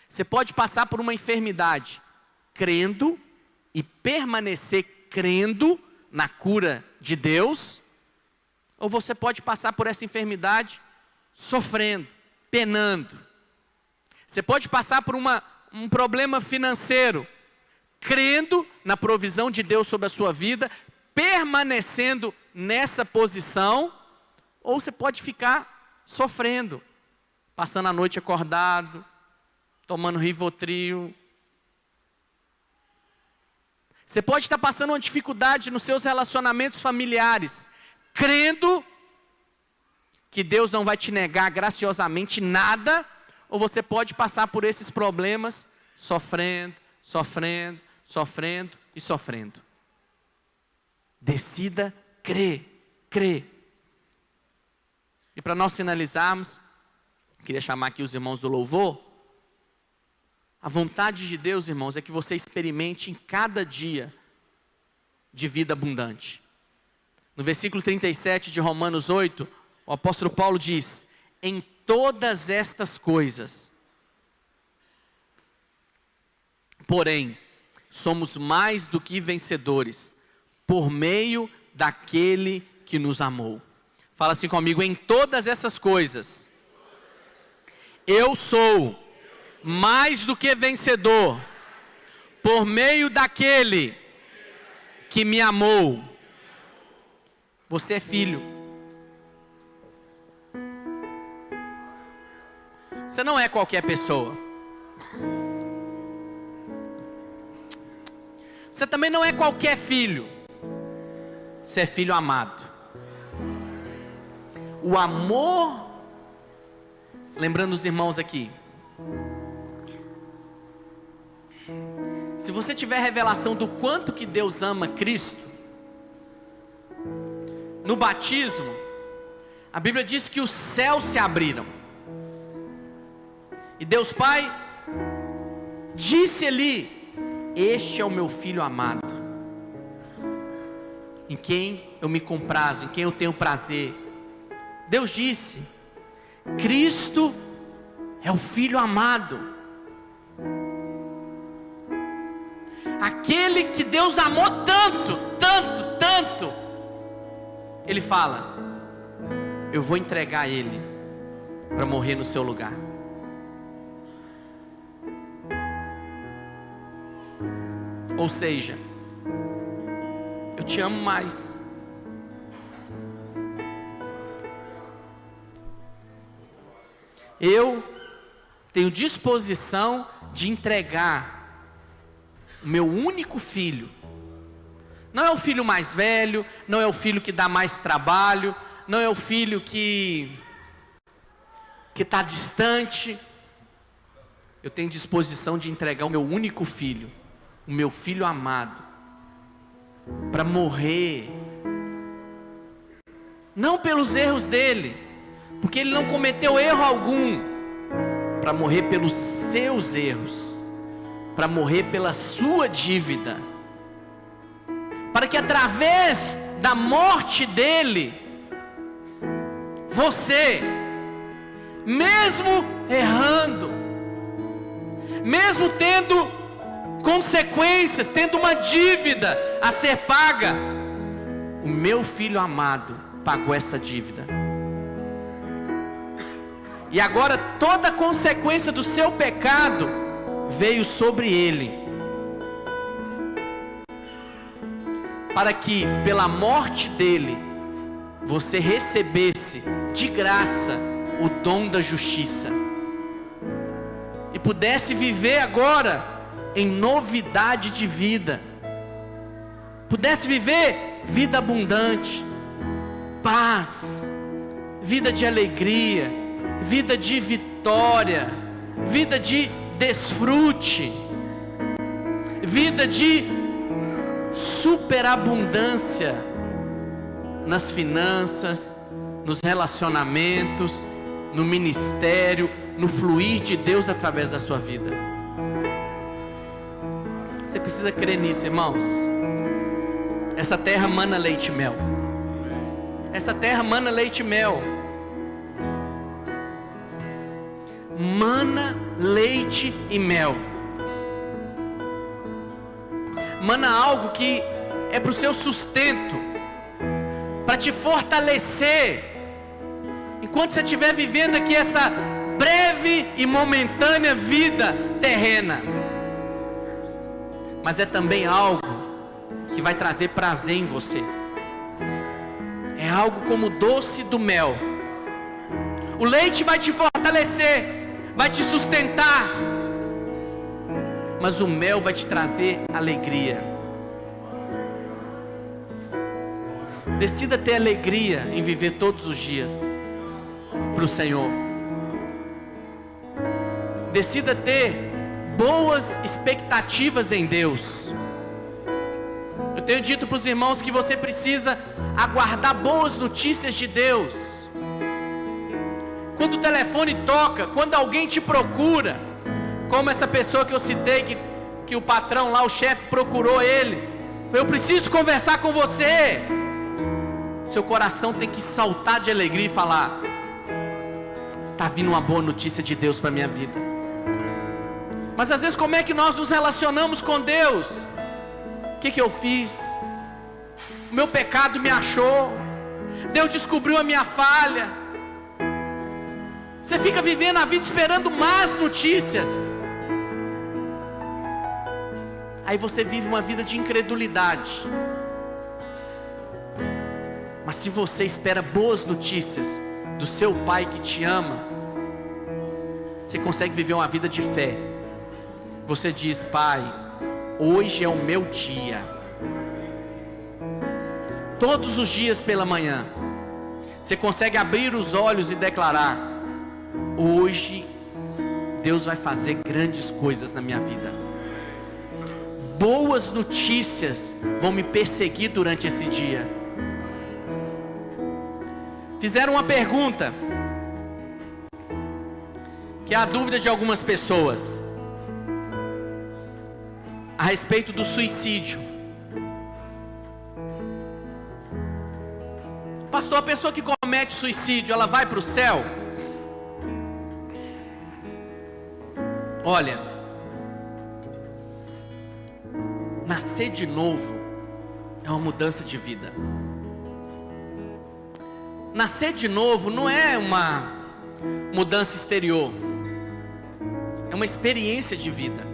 Você pode passar por uma enfermidade, crendo e permanecer crendo na cura de Deus, ou você pode passar por essa enfermidade sofrendo, penando. Você pode passar por um problema financeiro, crendo na provisão de Deus sobre a sua vida, permanecendo nessa posição, ou você pode ficar sofrendo, passando a noite acordado, tomando Rivotril. Você pode estar passando uma dificuldade nos seus relacionamentos familiares, crendo que Deus não vai te negar graciosamente nada, ou você pode passar por esses problemas sofrendo, sofrendo, sofrendo e sofrendo. Decida crer, crer. E para nós finalizarmos, queria chamar aqui os irmãos do louvor. A vontade de Deus, irmãos, é que você experimente em cada dia de vida abundante. No versículo 37 de Romanos 8, o apóstolo Paulo diz: em todas estas coisas, porém, somos mais do que vencedores, por meio daquele que nos amou. Fala assim comigo: em todas essas coisas, eu sou mais do que vencedor, por meio daquele que me amou. Você é filho. Você não é qualquer pessoa. Você também não é qualquer filho. Você é filho amado. O amor, lembrando os irmãos aqui, se você tiver revelação do quanto que Deus ama Cristo, no batismo, a Bíblia diz que os céus se abriram, e Deus Pai disse ali: este é o meu filho amado, em quem eu me comprazo, em quem eu tenho prazer. Deus disse: Cristo é o filho amado, aquele que Deus amou tanto, tanto, tanto. Ele fala: eu vou entregar ele para morrer no seu lugar. Ou seja, eu te amo mais. Eu tenho disposição de entregar o meu único filho. Não é o filho mais velho, não é o filho que dá mais trabalho, não é o filho que está distante. Eu tenho disposição de entregar o meu único filho, o meu filho amado, para morrer, não pelos erros dele, porque ele não cometeu erro algum, para morrer pelos seus erros, para morrer pela sua dívida, para que através da morte dele, você, mesmo errando, mesmo tendo consequências, tendo uma dívida a ser paga, o meu filho amado pagou essa dívida. E agora toda a consequência do seu pecado veio sobre ele, para que pela morte dele você recebesse de graça o dom da justiça e pudesse viver agora em novidade de vida, pudesse viver vida abundante, paz, vida de alegria, vida de vitória, vida de desfrute, vida de superabundância nas finanças, nos relacionamentos, no ministério, no fluir de Deus através da sua vida. Você precisa crer nisso, irmãos. Essa terra mana leite e mel. Essa terra mana leite e mel. Mana leite e mel. Mana algo que é para o seu sustento, para te fortalecer, enquanto você estiver vivendo aqui essa breve e momentânea vida terrena. Mas é também algo que vai trazer prazer em você. É algo como o doce do mel. O leite vai te fortalecer, vai te sustentar, mas o mel vai te trazer alegria. Decida ter alegria em viver todos os dias para o Senhor. Decida ter boas expectativas em Deus. Eu tenho dito para os irmãos que você precisa aguardar boas notícias de Deus. Quando o telefone toca, quando alguém te procura, como essa pessoa que eu citei, que o patrão lá, o chefe procurou ele, Eu preciso conversar com você. Seu coração tem que saltar de alegria e falar: está vindo uma boa notícia de Deus para a minha vida. Mas às vezes, como é que nós nos relacionamos com Deus? O que eu fiz? O meu pecado me achou. Deus descobriu a minha falha. Você fica vivendo a vida esperando más notícias. Aí você vive uma vida de incredulidade. Mas se você espera boas notícias do seu Pai que te ama, você consegue viver uma vida de fé. Você diz: Pai, hoje é o meu dia. Todos os dias pela manhã, você consegue abrir os olhos e declarar: hoje Deus vai fazer grandes coisas na minha vida. Boas notícias vão me perseguir durante esse dia. Fizeram uma pergunta, que é a dúvida de algumas pessoas, a respeito do suicídio. Pastor, a pessoa que comete suicídio, ela vai para o céu? Olha, nascer de novo é uma mudança de vida. Nascer de novo não é uma mudança exterior, é uma experiência de vida.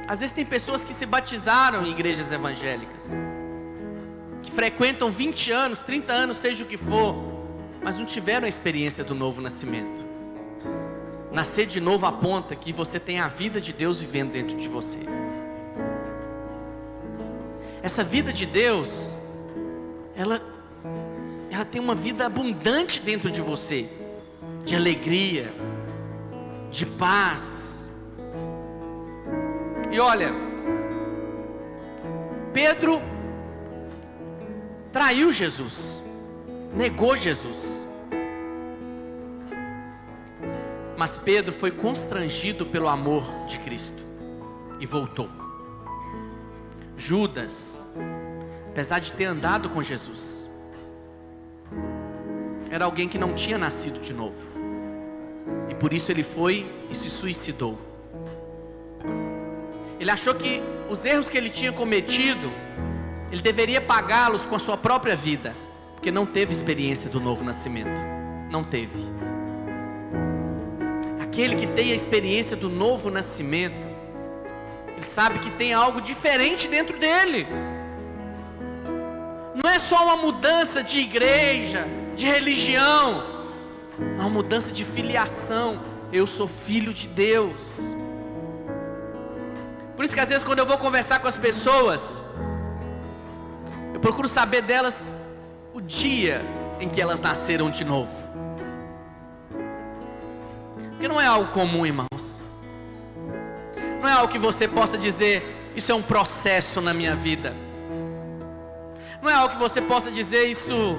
Às vezes tem pessoas que se batizaram em igrejas evangélicas, que frequentam 20 anos, 30 anos, seja o que for, mas não tiveram a experiência do novo nascimento. Nascer de novo aponta que você tem a vida de Deus vivendo dentro de você. Essa vida de Deus, ela tem uma vida abundante dentro de você, de alegria, de paz. E olha, Pedro traiu Jesus, negou Jesus. Mas Pedro foi constrangido pelo amor de Cristo e voltou. Judas, apesar de ter andado com Jesus, era alguém que não tinha nascido de novo, e por isso ele foi e se suicidou. Ele achou que os erros que ele tinha cometido, ele deveria pagá-los com a sua própria vida, porque não teve experiência do novo nascimento. Não teve. Aquele que tem a experiência do novo nascimento, ele sabe que tem algo diferente dentro dele. Não é só uma mudança de igreja, de religião, é uma mudança de filiação. Eu sou filho de Deus. Por isso que às vezes quando eu vou conversar com as pessoas, eu procuro saber delas o dia em que elas nasceram de novo. Porque não é algo comum, irmãos. Não é algo que você possa dizer: isso é um processo na minha vida. Não é algo que você possa dizer: isso,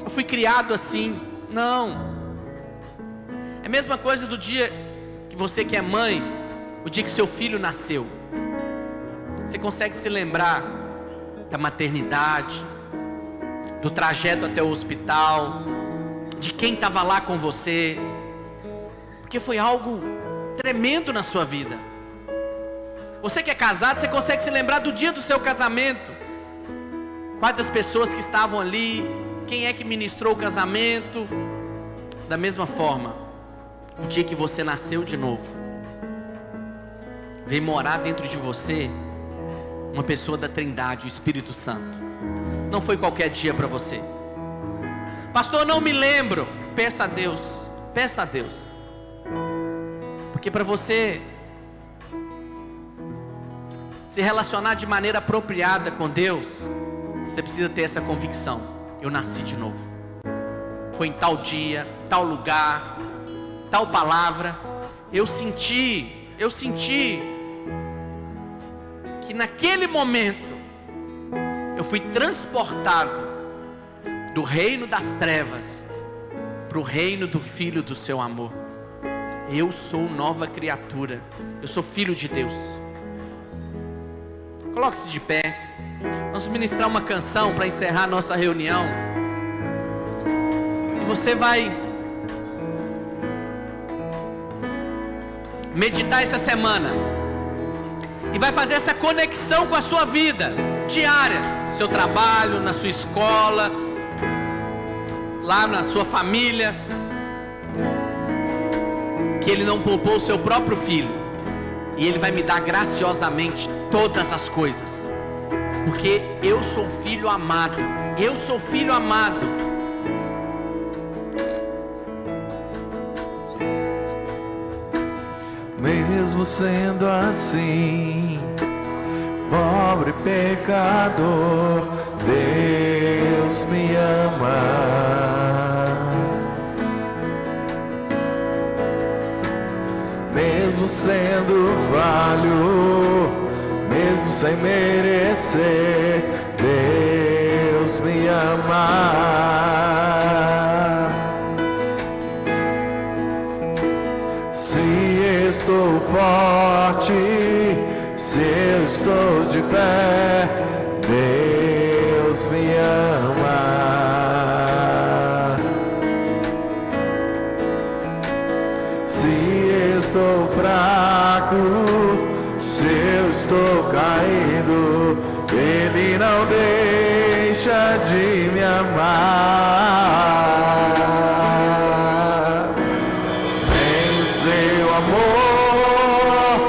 eu fui criado assim. Não. É a mesma coisa do dia que você que é mãe, o dia que seu filho nasceu. Você consegue se lembrar da maternidade, do trajeto até o hospital, de quem estava lá com você, porque foi algo tremendo na sua vida. Você que é casado, você consegue se lembrar do dia do seu casamento, quais as pessoas que estavam ali, quem é que ministrou o casamento. Da mesma forma, o dia que você nasceu de novo, veio morar dentro de você uma pessoa da Trindade, o Espírito Santo. Não foi qualquer dia para você. Pastor, não me lembro. Peça a Deus, peça a Deus, porque para você se relacionar de maneira apropriada com Deus, você precisa ter essa convicção: eu nasci de novo. Foi em tal dia, tal lugar, tal palavra. Eu senti que naquele momento eu fui transportado do reino das trevas para o reino do Filho do seu amor. Eu sou nova criatura, eu sou filho de Deus. Coloque-se de pé. Vamos ministrar uma canção para encerrar nossa reunião. E você vai meditar essa semana. E vai fazer essa conexão com a sua vida diária. Seu trabalho, na sua escola, lá na sua família. Que Ele não poupou o seu próprio filho. E Ele vai me dar graciosamente todas as coisas. Porque eu sou filho amado. Eu sou filho amado. Mesmo sendo assim, pobre pecador, Deus me ama. Mesmo sendo falho, mesmo sem merecer, Deus me ama. Se estou forte, se eu estou de pé, Deus me ama. Se estou fraco, se eu estou caído, Ele não deixa de me amar. Sem o seu amor,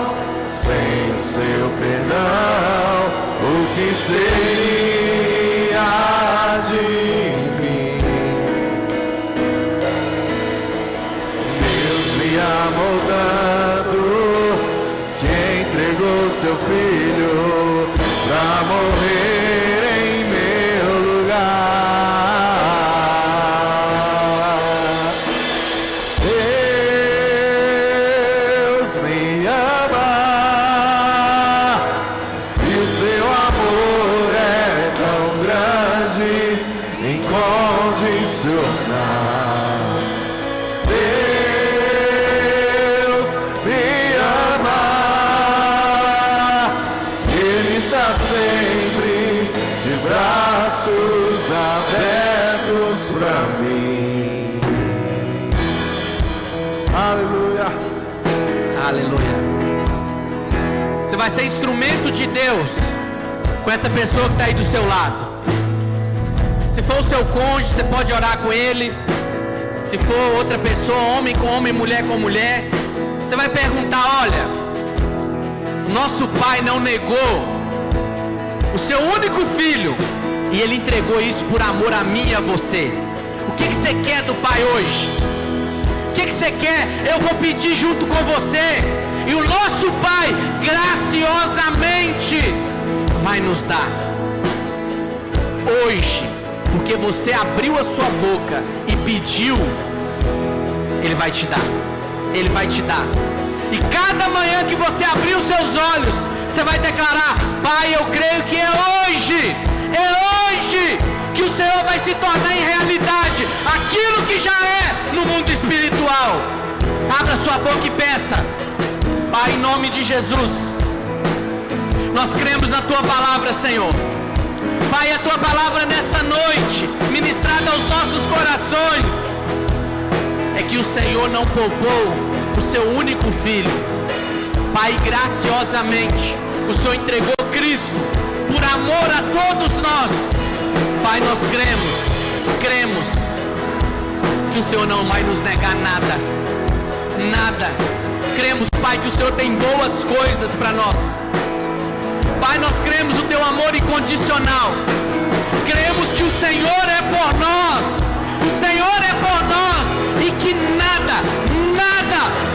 sem o seu perdão, o que seria de mim? Deus me amou tanto que entregou seu filho pra morrer em meu lugar. Deus me ama e o seu amor é tão grande, incondicional. Deus me ama, Ele está sempre de braços abertos pra mim. Aleluia. Aleluia. Você vai ser instrumento de Deus com essa pessoa que está aí do seu lado. Se for o seu cônjuge, você pode orar com ele. Se for outra pessoa, homem com homem, mulher com mulher, você vai perguntar: olha, nosso pai não negou o seu único filho, e ele entregou isso por amor a mim e a você. O que você quer do pai hoje? O que você quer? Eu vou pedir junto com você, e o nosso pai graciosamente vai nos dar hoje, porque você abriu a sua boca e pediu. Ele vai te dar. Ele vai te dar. E cada manhã que você abrir os seus olhos, você vai declarar: Pai, eu creio que é hoje que o Senhor vai se tornar em realidade aquilo que já é no mundo espiritual. Abra sua boca e peça: Pai, em nome de Jesus, nós cremos na Tua palavra, Senhor. Pai, a Tua palavra nessa noite, ministrada aos nossos corações, é que o Senhor não poupou o Seu único Filho. Pai, graciosamente, o Senhor entregou Cristo por amor a todos nós. Pai, nós cremos que o Senhor não vai nos negar nada. Cremos, Pai, que o Senhor tem boas coisas para nós. Pai, nós cremos no Teu amor incondicional. Cremos que o Senhor é por nós. O Senhor é por nós. E que nada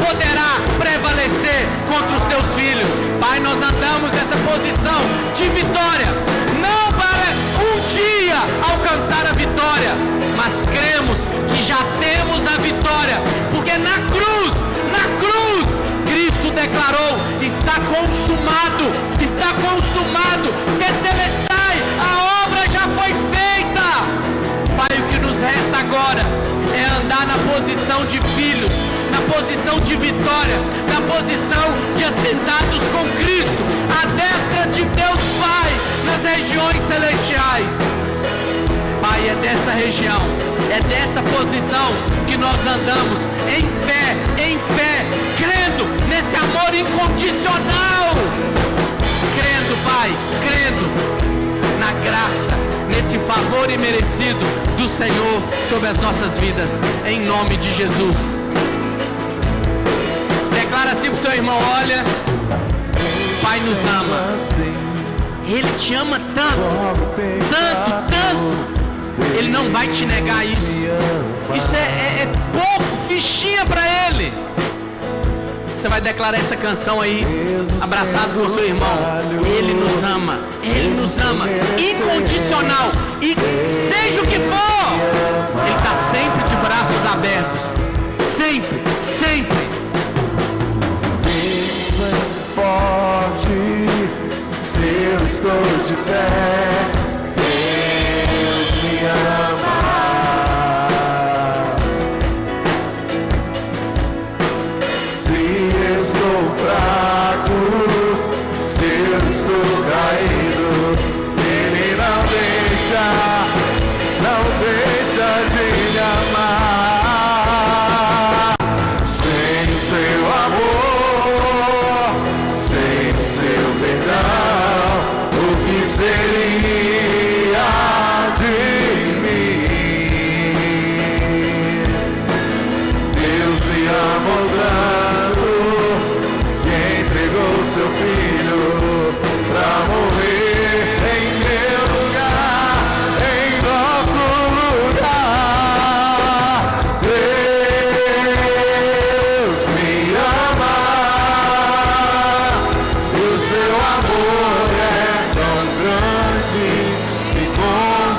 poderá prevalecer contra os Teus filhos. Pai, nós andamos nessa posição de vitória. Não para um dia alcançar a vitória, mas cremos que já temos a vitória. Porque na cruz, Cristo declarou: está consumado, tetelestai, a obra já foi feita. Pai, o que nos resta agora é andar na posição de filhos, na posição de vitória, na posição de assentados com Cristo, à destra de Deus Pai, nas regiões celestiais. Pai, é desta região, é desta posição que nós andamos em fé, crendo nesse amor incondicional. Crendo, Pai, crendo na graça, nesse favor imerecido do Senhor sobre as nossas vidas, em nome de Jesus. Declara assim pro seu irmão: olha, o Pai nos ama, Ele te ama tanto, tanto, tanto. Ele não vai te negar isso. Isso é pouco, fichinha para Ele. Você vai declarar essa canção aí, abraçado com o seu irmão. Ele nos ama, incondicional. E seja o que for, Ele está sempre de braços abertos. Sempre, sempre. Forte, se eu estou de pé, Deus me ama. Se estou fraco, se eu estou caído, Ele não deixa de me amar. Sem o seu amor, sem o seu perdão, o que seria de mim? Deus me amou tanto que entregou seu filho pra morrer em meu lugar, em nosso lugar. Deus me ama, e o seu amor é tão grande e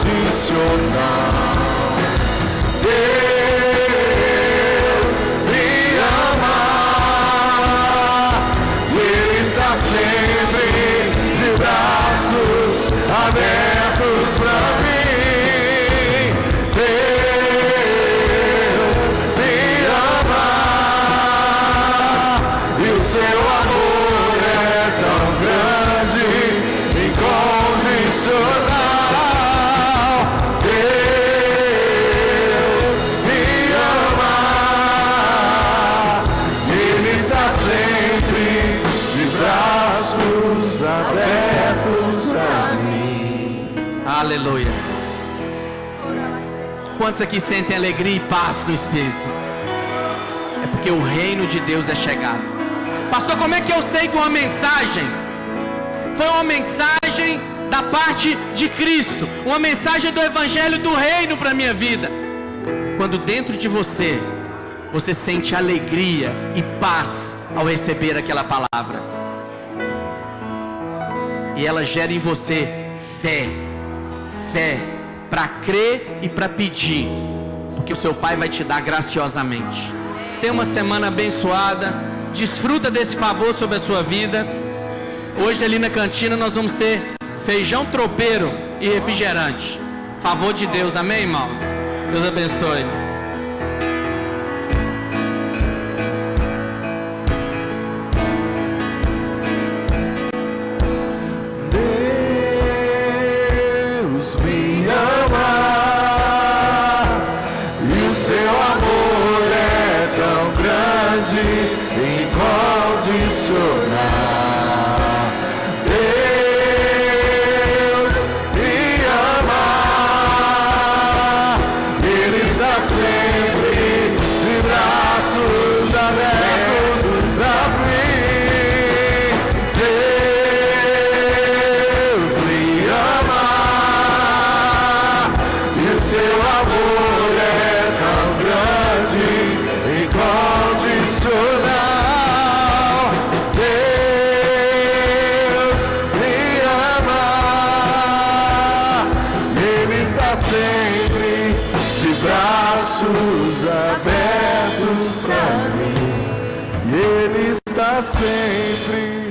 condicional. Deus me ama, e Ele está sempre de braços abertos pra mim. Deus me ama, e o seu amor é tão grande, incondicional. Deus me ama, Ele está sempre de braços abertos pra mim. Aleluia. Quantos aqui sentem alegria e paz no Espírito? É porque o reino de Deus é chegado. Pastor, como é que eu sei que uma mensagem foi uma mensagem da parte de Cristo, uma mensagem do Evangelho do Reino para a minha vida? Quando dentro de você, você sente alegria e paz ao receber aquela palavra, e ela gera em você fé para crer e para pedir, porque o seu Pai vai te dar graciosamente. Tenha uma semana abençoada, desfruta desse favor sobre a sua vida. Hoje ali na cantina nós vamos ter feijão tropeiro e refrigerante. Favor de Deus, amém, irmãos? Deus abençoe. Deus me ama, e o seu amor é tão grande, incondicional. Deus me ama, Ele está sempre de braços abertos pra mim. Deus me ama, e o seu amor é tão grande, incondicional. Deus me ama, Ele está sempre de braços abertos pra mim. E Ele está sempre